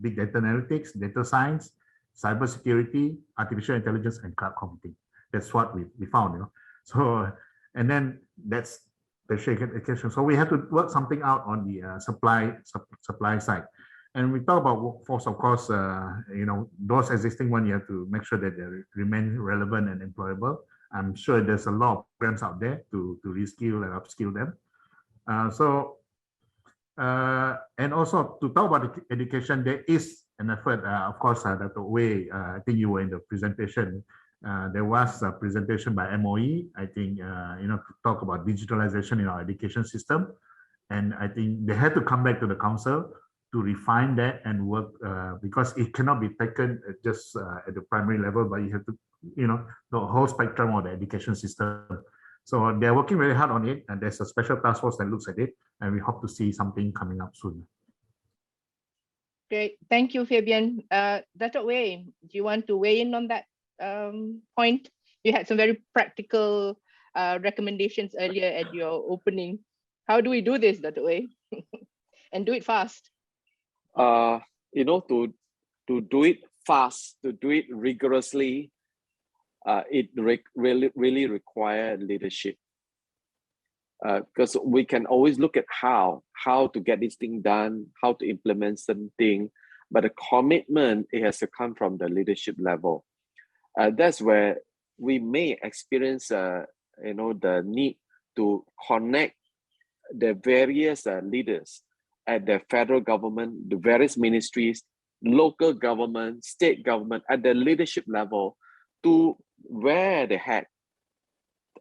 big data analytics, data science, cybersecurity, artificial intelligence, and cloud computing. That's what we found. So, and then that's the shaken education. So we have to work something out on the supply side. And we talk about workforce, of course, those existing ones, you have to make sure that they remain relevant and employable. I'm sure there's a lot of programs out there to reskill and upskill them. And also to talk about education, there is an effort, of course, Dr. Wei, I think you were in the presentation. There was a presentation by MOE, I think, to talk about digitalization in our education system. And I think they had to come back to the council to refine that and work, because it cannot be taken just at the primary level, but you have to, the whole spectrum of the education system. So they're working very hard on it, and there's a special task force that looks at it, and we hope to see something coming up soon. Great. Thank you, Fabian. Dr. Wei, do you want to weigh in on that point? You had some very practical recommendations earlier at your opening. How do we do this, Dr. Wei? And do it fast. To do it fast, to do it rigorously, it really requires leadership. Because we can always look at how to get this thing done, how to implement something, but the commitment, it has to come from the leadership level. That's where we may experience, the need to connect the various leaders at the federal government, the various ministries, local government, state government, at the leadership level, to wear the hat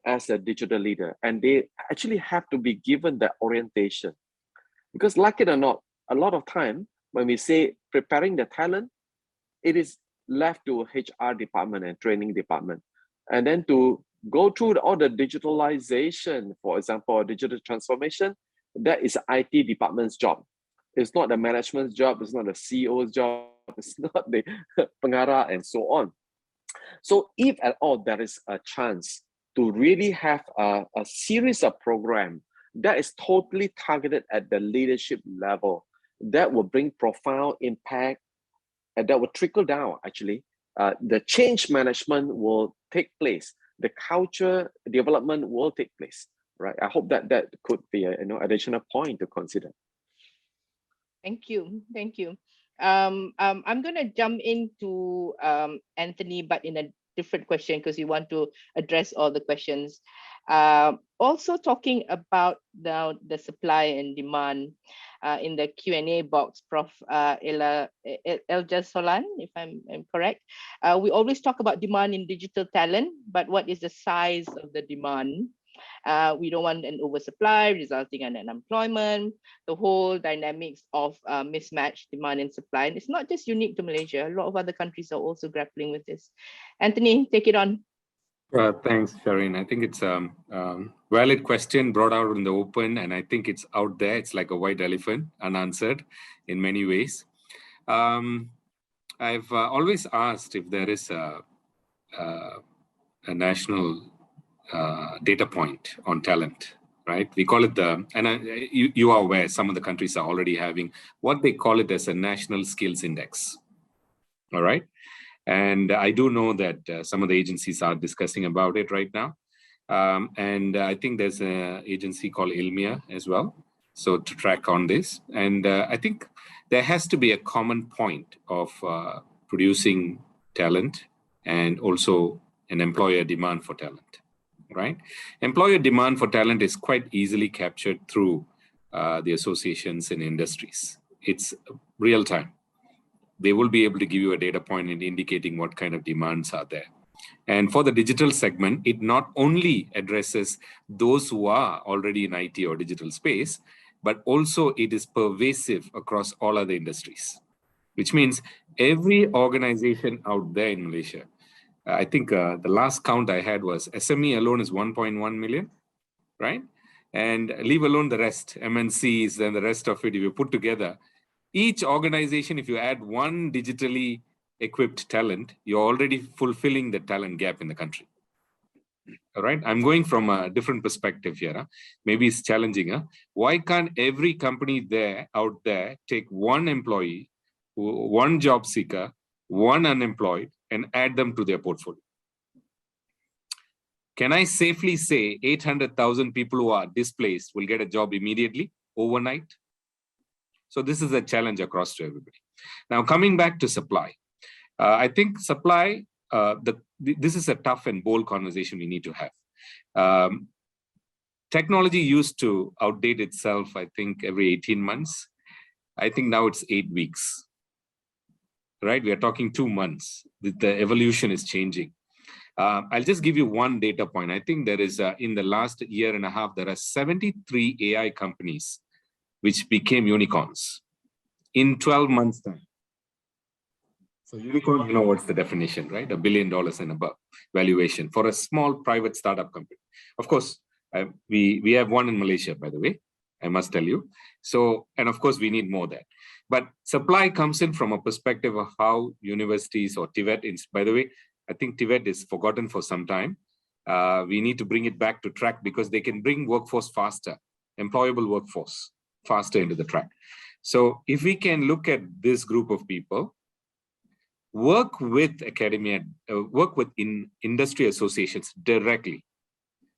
as a digital leader. And they actually have to be given that orientation. Because like it or not, a lot of time when we say preparing the talent, it is left to HR department and training department. And then to go through all the digitalization, for example, digital transformation, that is IT department's job. It's not the management's job, it's not the CEO's job, it's not the pengarah and so on. So if at all there is a chance to really have a series of programs that is totally targeted at the leadership level, that will bring profound impact and that will trickle down, actually. The change management will take place. The culture development will take place, right? I hope that could be an additional point to consider. Thank you. Thank you. I'm going to jump into Anthony, but in a different question because we want to address all the questions. Also talking about the supply and demand in the Q&A box, Prof. Elja Solan, if I'm correct. We always talk about demand in digital talent, but what is the size of the demand? We don't want an oversupply resulting in unemployment, the whole dynamics of mismatched demand and supply. And it's not just unique to Malaysia. A lot of other countries are also grappling with this. Anthony, take it on. Thanks, Shireen. I think it's a valid question brought out in the open, and I think it's out there. It's like a white elephant, unanswered in many ways. I've always asked if there is a national data point on talent, right? We call it you are aware some of the countries are already having what they call it as a national skills index, all right? And I do know that some of the agencies are discussing about it right now. And I think there's an agency called ILMIA as well, so to track on this. And I think there has to be a common point of producing talent and also an employer demand for talent, right? Employer demand for talent is quite easily captured through the associations and industries. It's real time. They will be able to give you a data point in indicating what kind of demands are there. And for the digital segment, it not only addresses those who are already in IT or digital space, but also it is pervasive across all other industries, which means every organization out there in Malaysia, I think the last count I had was SME alone is 1.1 million, right? And leave alone the rest, MNCs and the rest of it, if you put together, each organization, if you add one digitally equipped talent, you're already fulfilling the talent gap in the country. All right, I'm going from a different perspective here. Huh? Maybe it's challenging. Huh? Why can't every company out there take one employee, one job seeker, one unemployed, and add them to their portfolio? Can I safely say 800,000 people who are displaced will get a job immediately, overnight? So this is a challenge across to everybody. Now, coming back to supply. I think supply, this is a tough and bold conversation we need to have. Technology used to outdate itself, I think, every 18 months. I think now it's 8 weeks, right? We are talking 2 months. The evolution is changing. I'll just give you one data point. I think there is, in the last year and a half, there are 73 AI companies which became unicorns in 12 months' time. So unicorn, you know what's the definition, right? $1 billion and above valuation for a small private startup company. Of course, we have one in Malaysia, by the way, I must tell you. So, and of course, we need more there. But supply comes in from a perspective of how universities or TVET, by the way, I think TVET is forgotten for some time. We need to bring it back to track because they can bring workforce faster, employable workforce faster into the track. So if we can look at this group of people, work with academia, work with industry associations directly.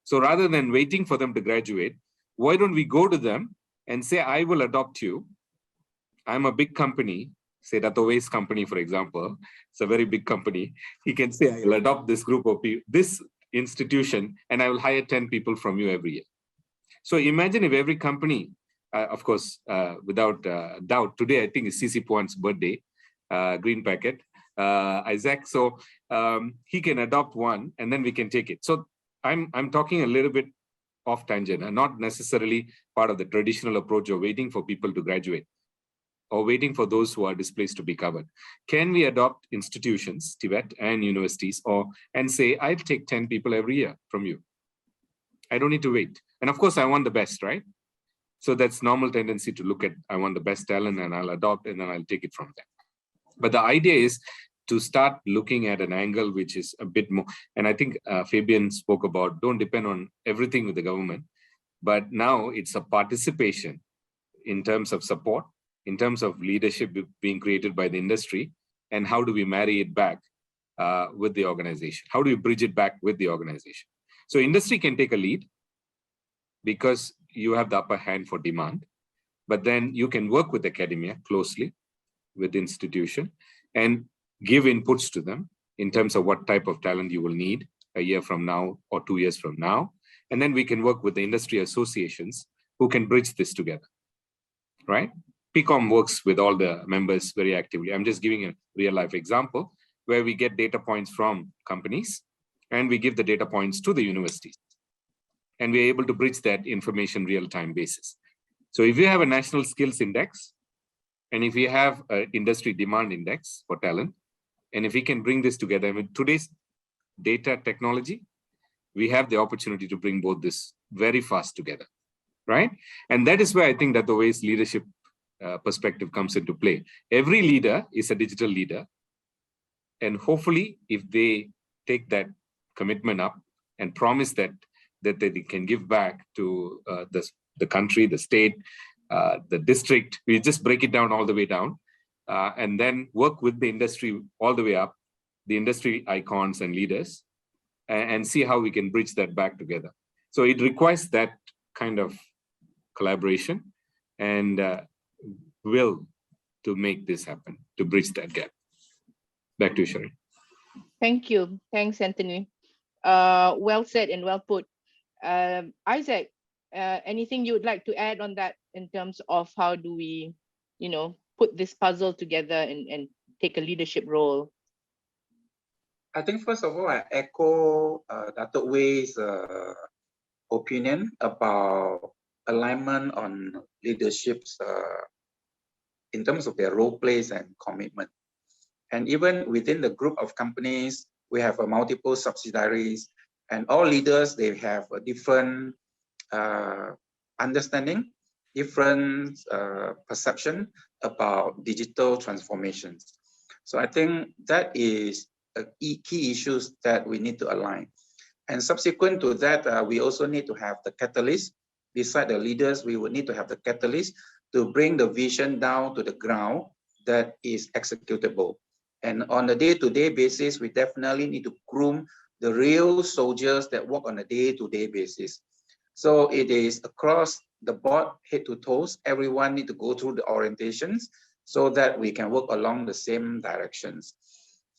So rather than waiting for them to graduate, why don't we go to them and say, I will adopt you. I'm a big company, say Dato Way's company, for example. It's a very big company. He can say, I will adopt this group of people, this institution, and I will hire 10 people from you every year. So imagine if every company, of course, without doubt, today I think is CC Puan's birthday, green packet. Isaac, so he can adopt one and then we can take it. So I'm talking a little bit off tangent and not necessarily part of the traditional approach of waiting for people to graduate or waiting for those who are displaced to be covered. Can we adopt institutions, TVET and universities, and say, I'll take 10 people every year from you. I don't need to wait. And of course, I want the best, right? So that's normal tendency to look at, I want the best talent and I'll adopt and then I'll take it from them. But the idea is to start looking at an angle which is a bit more, and I think Fabian spoke about, don't depend on everything with the government, but now it's a participation in terms of support, in terms of leadership being created by the industry, and how do we marry it back with the organization? How do we bridge it back with the organization? So industry can take a lead because you have the upper hand for demand, but then you can work with academia closely, with the institution, and give inputs to them in terms of what type of talent you will need a year from now or 2 years from now. And then we can work with the industry associations who can bridge this together, right? Picom works with all the members very actively. I'm just giving a real life example where we get data points from companies and we give the data points to the universities. And we're able to bridge that information real-time basis. So if you have a national skills index, and if you have an industry demand index for talent, and if we can bring this together, with today's data technology, we have the opportunity to bring both this very fast together, right? And that is where I think that the way's leadership perspective comes into play. Every leader is a digital leader. And hopefully, if they take that commitment up and promise that they can give back to the country, the state, the district, we just break it down all the way down, and then work with the industry all the way up, the industry icons and leaders and see how we can bridge that back together. So it requires that kind of collaboration and will to make this happen, to bridge that gap. Back to you, Shari. Thank you. Thanks, Anthony. Well said and well put. Isaac, anything you would like to add on that in terms of how do we, put this puzzle together and take a leadership role? I think first of all, I echo Dr. Wei's opinion about alignment on leaderships in terms of their role plays and commitment. And even within the group of companies, we have multiple subsidiaries, and all leaders, they have a different understanding, different perception about digital transformations. So I think that is a key issues that we need to align. And subsequent to that, we also need to have the catalyst. Beside the leaders, we would need to have the catalyst to bring the vision down to the ground that is executable. And on a day-to-day basis, we definitely need to groom the real soldiers that work on a day-to-day basis. So it is across the board, head to toes. Everyone need to go through the orientations so that we can work along the same directions.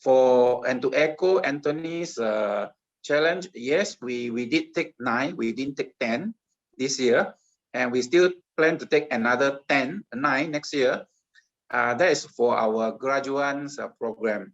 And to echo Anthony's challenge, yes, we did take 9, we didn't take 10 this year, and we still plan to take another 9 next year. That is for our graduates program.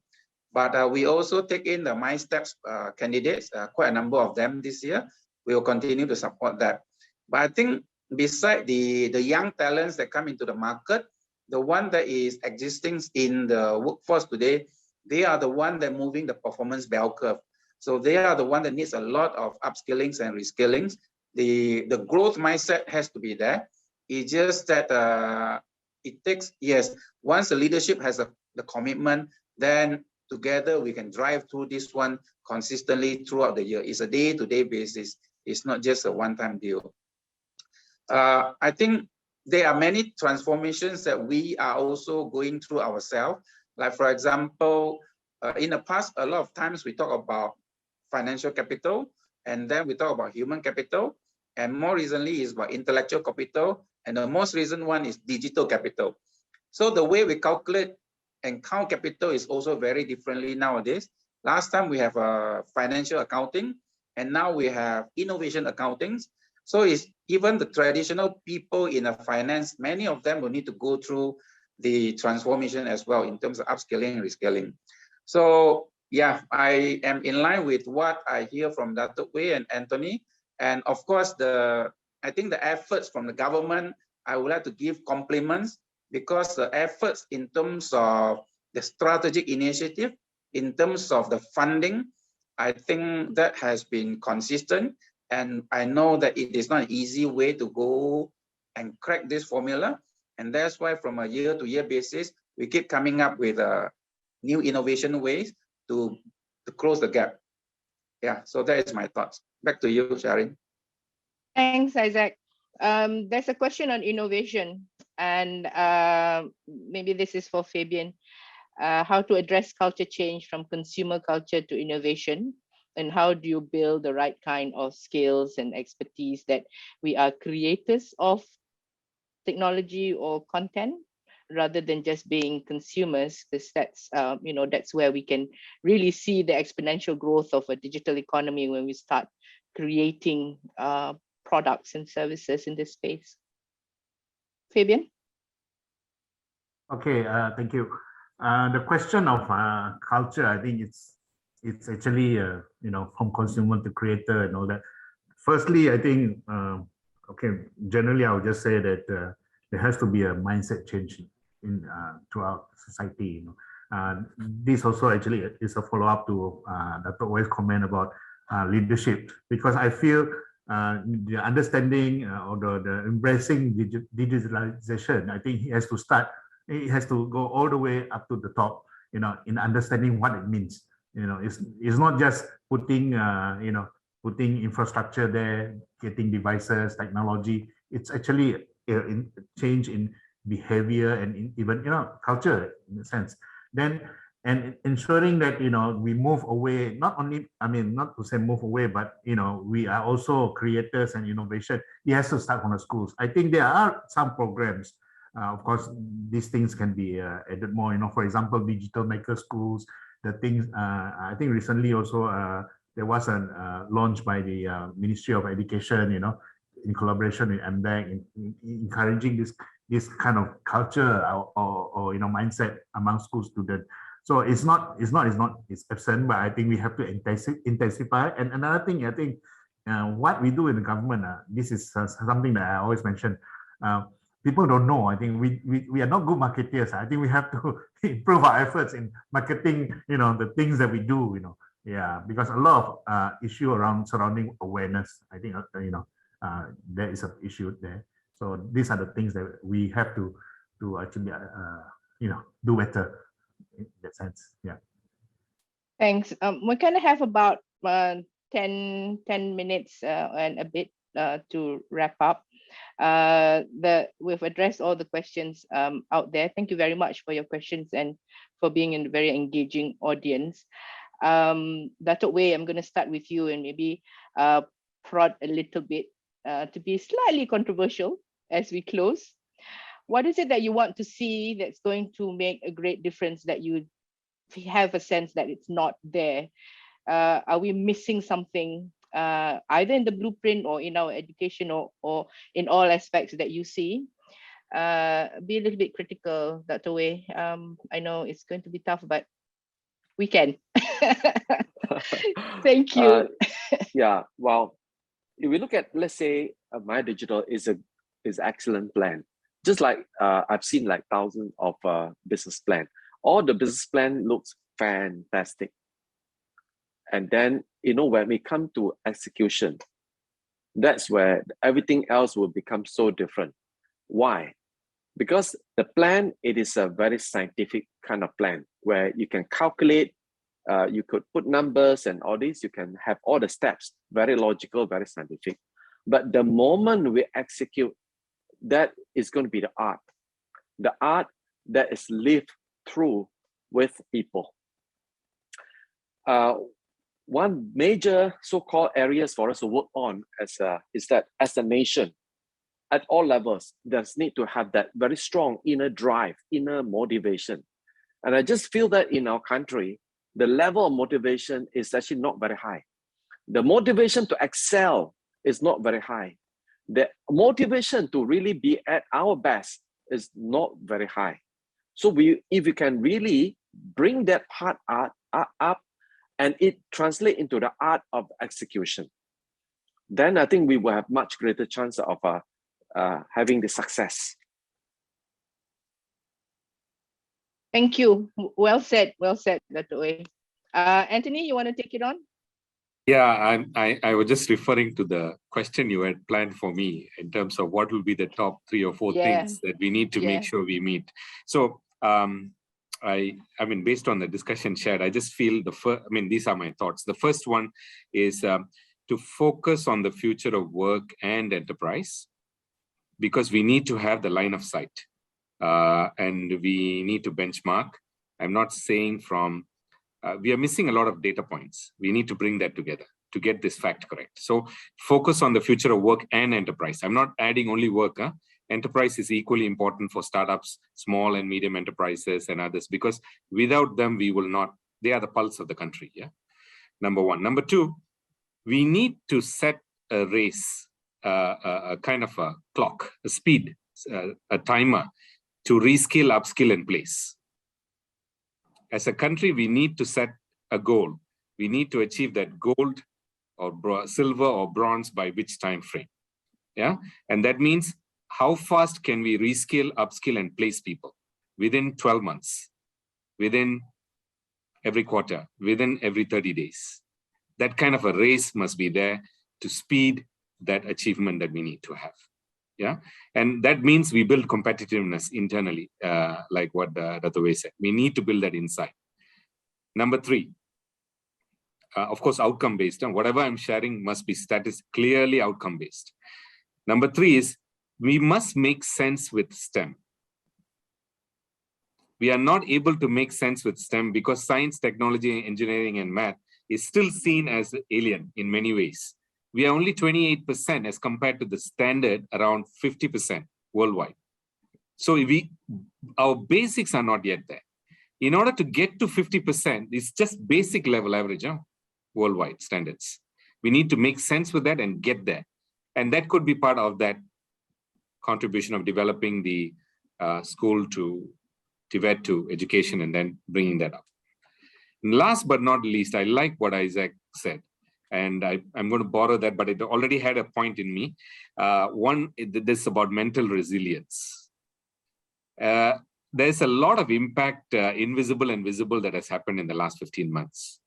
But we also take in the MySteps candidates, quite a number of them this year. We will continue to support that. But I think beside the young talents that come into the market, the one that is existing in the workforce today, they are the one that moving the performance bell curve. So they are the one that needs a lot of upskillings and reskillings. The growth mindset has to be there. It's just that it takes, yes, once the leadership has the commitment, then together we can drive through this one consistently throughout the year. It's a day-to-day basis. It's not just a one-time deal. I think there are many transformations that we are also going through ourselves. Like, for example, in the past, a lot of times we talk about financial capital, and then we talk about human capital, and more recently is about intellectual capital, and the most recent one is digital capital. So the way we calculate and count capital is also very differently nowadays. Last time we have financial accounting, and now we have innovation accounting. So it's even the traditional people in a finance, many of them will need to go through the transformation as well in terms of upskilling and reskilling. So yeah, I am in line with what I hear from Dr. Wei and Anthony. And of course, I think the efforts from the government, I would like to give compliments, because the efforts in terms of the strategic initiative, in terms of the funding, I think that has been consistent. And I know that it is not an easy way to go and crack this formula. And that's why from a year-to-year basis, we keep coming up with new innovation ways to close the gap. Yeah, so that is my thoughts. Back to you, Sharon. Thanks, Isaac. There's a question on innovation, and maybe this is for Fabian. How to address culture change from consumer culture to innovation, and how do you build the right kind of skills and expertise that we are creators of technology or content rather than just being consumers, because that's that's where we can really see the exponential growth of a digital economy when we start creating products and services in this space. Fabian? Okay, thank you. The question of culture, I think it's actually from consumer to creator and all that. Firstly, I think okay, generally I would just say that there has to be a mindset change in throughout society. This also actually is a follow-up to Dr. Wei's comment about leadership, because I feel the understanding or the embracing digitalization, I think it has to start. It has to go all the way up to the top, in understanding what it means. It's not just putting, putting infrastructure there, getting devices, technology. It's actually change in behavior and even, culture in a sense. Then and ensuring that, we move away, not only, not to say move away, but, we are also creators and innovation. It has to start from the schools. I think there are some programs. Of course, these things can be added more, for example, digital maker schools, the things, I think recently also, there was a launch by the Ministry of Education, in collaboration with MDES, in encouraging this kind of culture or mindset among school students. So it's absent, but I think we have to intensify. And another thing, I think, what we do in the government, this is something that I always mention. People don't know. I think we are not good marketeers. I think we have to improve our efforts in marketing, the things that we do, Yeah, because a lot of issue surrounding awareness. I think, there is an issue there. So these are the things that we have to actually, do better in that sense. Yeah. Thanks. We kind of have about 10 minutes and a bit to wrap up. We've addressed all the questions out there. Thank you very much for your questions and for being in a very engaging audience. Datuk Wei, I'm going to start with you and maybe prod a little bit to be slightly controversial as we close. What is it that you want to see that's going to make a great difference that you have a sense that it's not there? Are we missing something either in the blueprint or in our education or in all aspects that you see? Be a little bit critical, Dr. Wei. I know it's going to be tough, but we can. Thank you. Yeah, well, if we look at, let's say, MyDIGITAL is excellent plan. Just like I've seen like thousands of business plan. All the business plan looks fantastic. And then, when we come to execution, that's where everything else will become so different. Why? Because the plan, it is a very scientific kind of plan where you can calculate, you could put numbers and all this, you can have all the steps, very logical, very scientific. But the moment we execute, that is going to be the art that is lived through with people. One major so-called areas for us to work on is that as a nation, at all levels, there's need to have that very strong inner drive, inner motivation. And I just feel that in our country, the level of motivation is actually not very high. The motivation to excel is not very high. The motivation to really be at our best is not very high. So if we can really bring that part up and it translate into the art of execution, then I think we will have much greater chance of having the success. Thank you. Well said, Dr. Wei. Anthony, you want to take it on? Yeah, I was just referring to the question you had planned for me in terms of what will be the top 3 or 4 things that we need to make sure we meet. So, I mean, based on the discussion shared, I just feel these are my thoughts. The first one is to focus on the future of work and enterprise, because we need to have the line of sight and we need to benchmark. I'm not saying we are missing a lot of data points. We need to bring that together to get this fact correct. So focus on the future of work and enterprise. I'm not adding only work. Enterprise is equally important for startups, small and medium enterprises and others, because without them, they are the pulse of the country. Yeah. Number one. Number two, we need to set a race, a kind of a clock, a speed, a timer to reskill, upskill, and place. As a country, we need to set a goal. We need to achieve that gold or silver or bronze by which time frame. Yeah, and that means how fast can we reskill, upskill, and place people within 12 months, within every quarter, within every 30 days. That kind of a race must be there to speed that achievement that we need to have. Yeah, and that means we build competitiveness internally, like what Dr. Wei said. We need to build that inside. Number 3, of course, outcome-based. And whatever I'm sharing must be clearly outcome-based. Number 3 is we must make sense with STEM. we are not able to make sense with STEM because science, technology, engineering, and math is still seen as alien in many ways. We are only 28% as compared to the standard around 50% worldwide. So our basics are not yet there. In order to get to 50%, it's just basic level average, worldwide standards. We need to make sense with that and get there. And that could be part of that contribution of developing the school to Tibet to education and then bringing that up. And last but not least, I like what Isaac said. And I'm going to borrow that, but it already had a point in me. This is about mental resilience. There's a lot of impact, invisible and visible, that has happened in the last 15 months.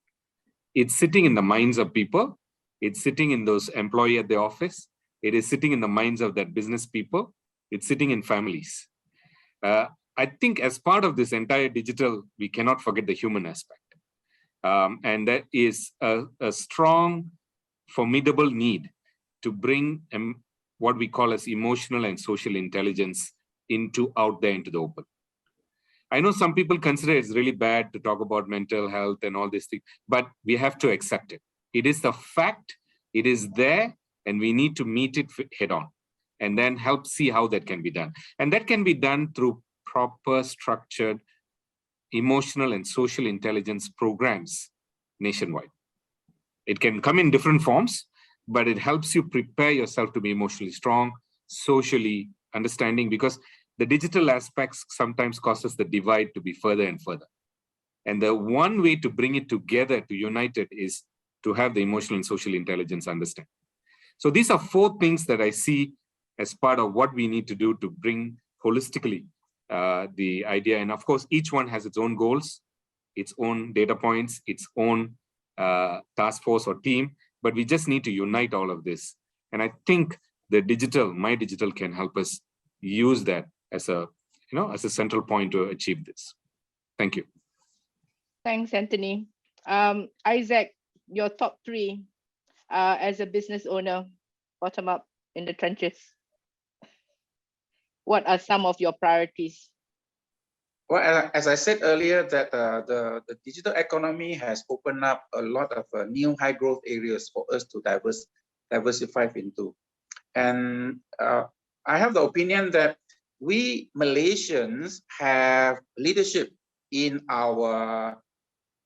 It's sitting in the minds of people. It's sitting in those employees at the office. It is sitting in the minds of that business people. It's sitting in families. I think as part of this entire digital, we cannot forget the human aspect. And that is a strong, formidable need to bring what we call as emotional and social intelligence out there into the open. I know some people consider it's really bad to talk about mental health and all these things, but we have to accept it. It is the fact, it is there, and we need to meet it head on and then help see how that can be done. And that can be done through proper, structured, emotional and social intelligence programs nationwide. It can come in different forms, but it helps you prepare yourself to be emotionally strong, socially understanding, because the digital aspects sometimes causes the divide to be further and further. And the one way to bring it together, to unite it, is to have the emotional and social intelligence understand. So these are 4 things that I see as part of what we need to do to bring holistically the idea. And of course, each one has its own goals, its own data points, its own task force or team, but we just need to unite all of this. And I think the MyDIGITAL can help us use that as a central point to achieve this. Thank you. Thanks, Anthony. Isaac, your top 3 as a business owner, bottom up in the trenches. What are some of your priorities? Well, as I said earlier, that the digital economy has opened up a lot of new high growth areas for us to diversify into. And I have the opinion that we Malaysians have leadership in our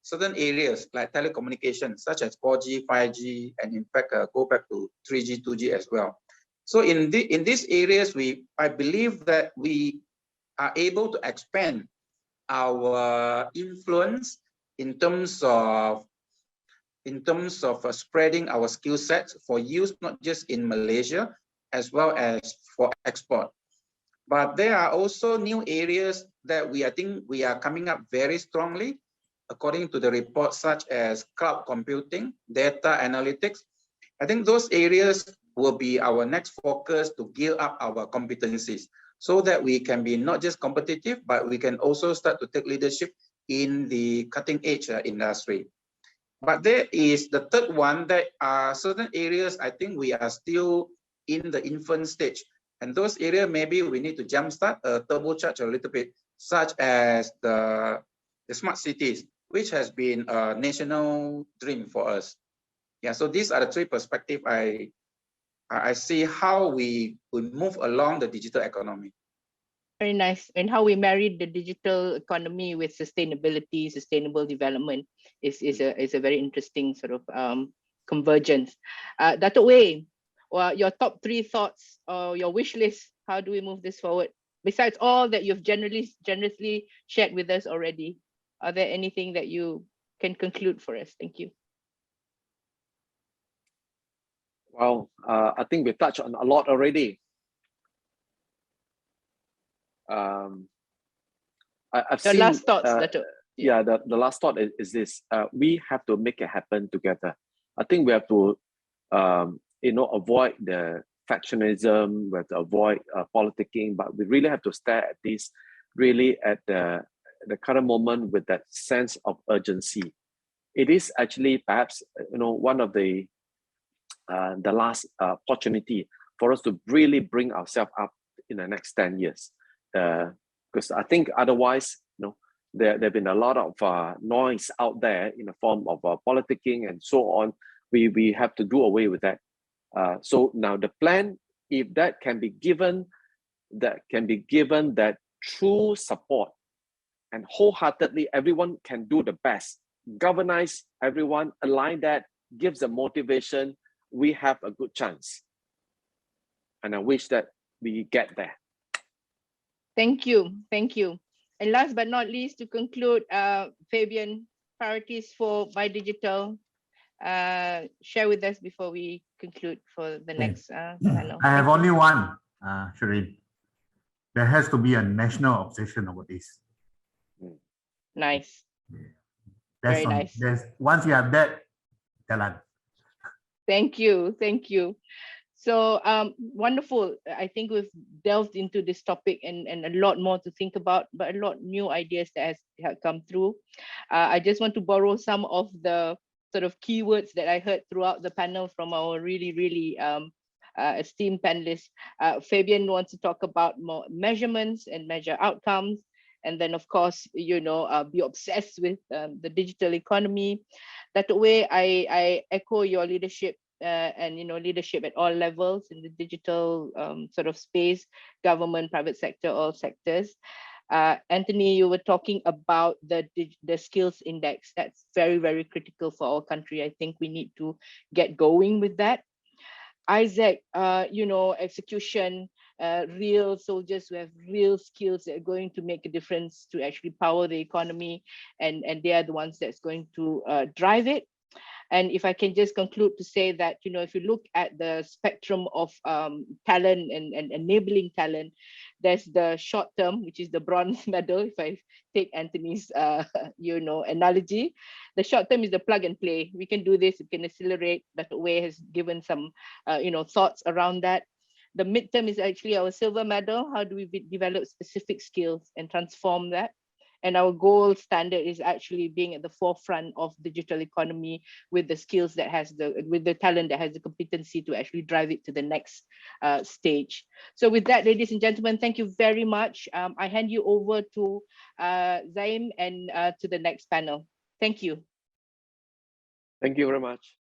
certain areas like telecommunications, such as 4G, 5G, and in fact, go back to 3G, 2G as well. So in these areas, I believe that we are able to expand our influence in terms of spreading our skill sets for use not just in Malaysia as well as for export. But there are also new areas that I think we are coming up very strongly, according to the report, such as cloud computing, data analytics. I think those areas will be our next focus to gear up our competencies so that we can be not just competitive, but we can also start to take leadership in the cutting edge industry. But there is the third one, that are certain areas I think we are still in the infant stage. And those areas maybe we need to jumpstart, turbocharge a little bit, such as the smart cities, which has been a national dream for us. Yeah, so these are the 3 perspectives I see how we move along the digital economy. Very nice. And how we marry the digital economy with sustainability, sustainable development is a very interesting sort of convergence. Dato' Wei, your top 3 thoughts or your wish list, how do we move this forward? Besides all that you've generously shared with us already, are there anything that you can conclude for us? Thank you. Well, I think we touched on a lot already. I've seen last thoughts, Dato'. Yeah, the last thought is this: we have to make it happen together. I think we have to, avoid the factionism, we have to avoid politicking, but we really have to stare at this really at the current moment with that sense of urgency. It is actually perhaps one of the last opportunity for us to really bring ourselves up in the next 10 years. because I think otherwise, there have been a lot of noise out there in the form of politicking and so on. We have to do away with that. So now the plan, if that can be given, that true support and wholeheartedly everyone can do the best, galvanize everyone, align that, gives a motivation, we have a good chance. And I wish that we get there. Thank you. Thank you. And last but not least, to conclude, Fabian, priorities for MyDIGITAL, share with us before we conclude for the next panel. I have only one, Shireen. There has to be a national obsession about this. Nice. That's Very nice. Once you have that, jalan. Thank you. Thank you. So wonderful. I think we've delved into this topic and a lot more to think about, but a lot new ideas that have come through. I just want to borrow some of the sort of keywords that I heard throughout the panel from our really esteemed panelists. Fabian wants to talk about more measurements and measure outcomes. And then, of course, be obsessed with the digital economy. That way, I echo your leadership and leadership at all levels in the digital sort of space, government, private sector, all sectors. Anthony, you were talking about the skills index. That's very critical for our country. I think we need to get going with that. Isaac, execution, real soldiers who have real skills that are going to make a difference to actually power the economy, and they are the ones that's going to drive it. And if I can just conclude to say that, if you look at the spectrum of talent and enabling talent, there's the short term, which is the bronze medal, if I take Anthony's, analogy. The short term is the plug and play. We can do this, we can accelerate. That way has given some, thoughts around that. The midterm is actually our silver medal. How do we develop specific skills and transform that? And our gold standard is actually being at the forefront of digital economy with the skills that with the talent that has the competency to actually drive it to the next stage. So with that, ladies and gentlemen, thank you very much. I hand you over to Zaim and to the next panel. Thank you. Thank you very much.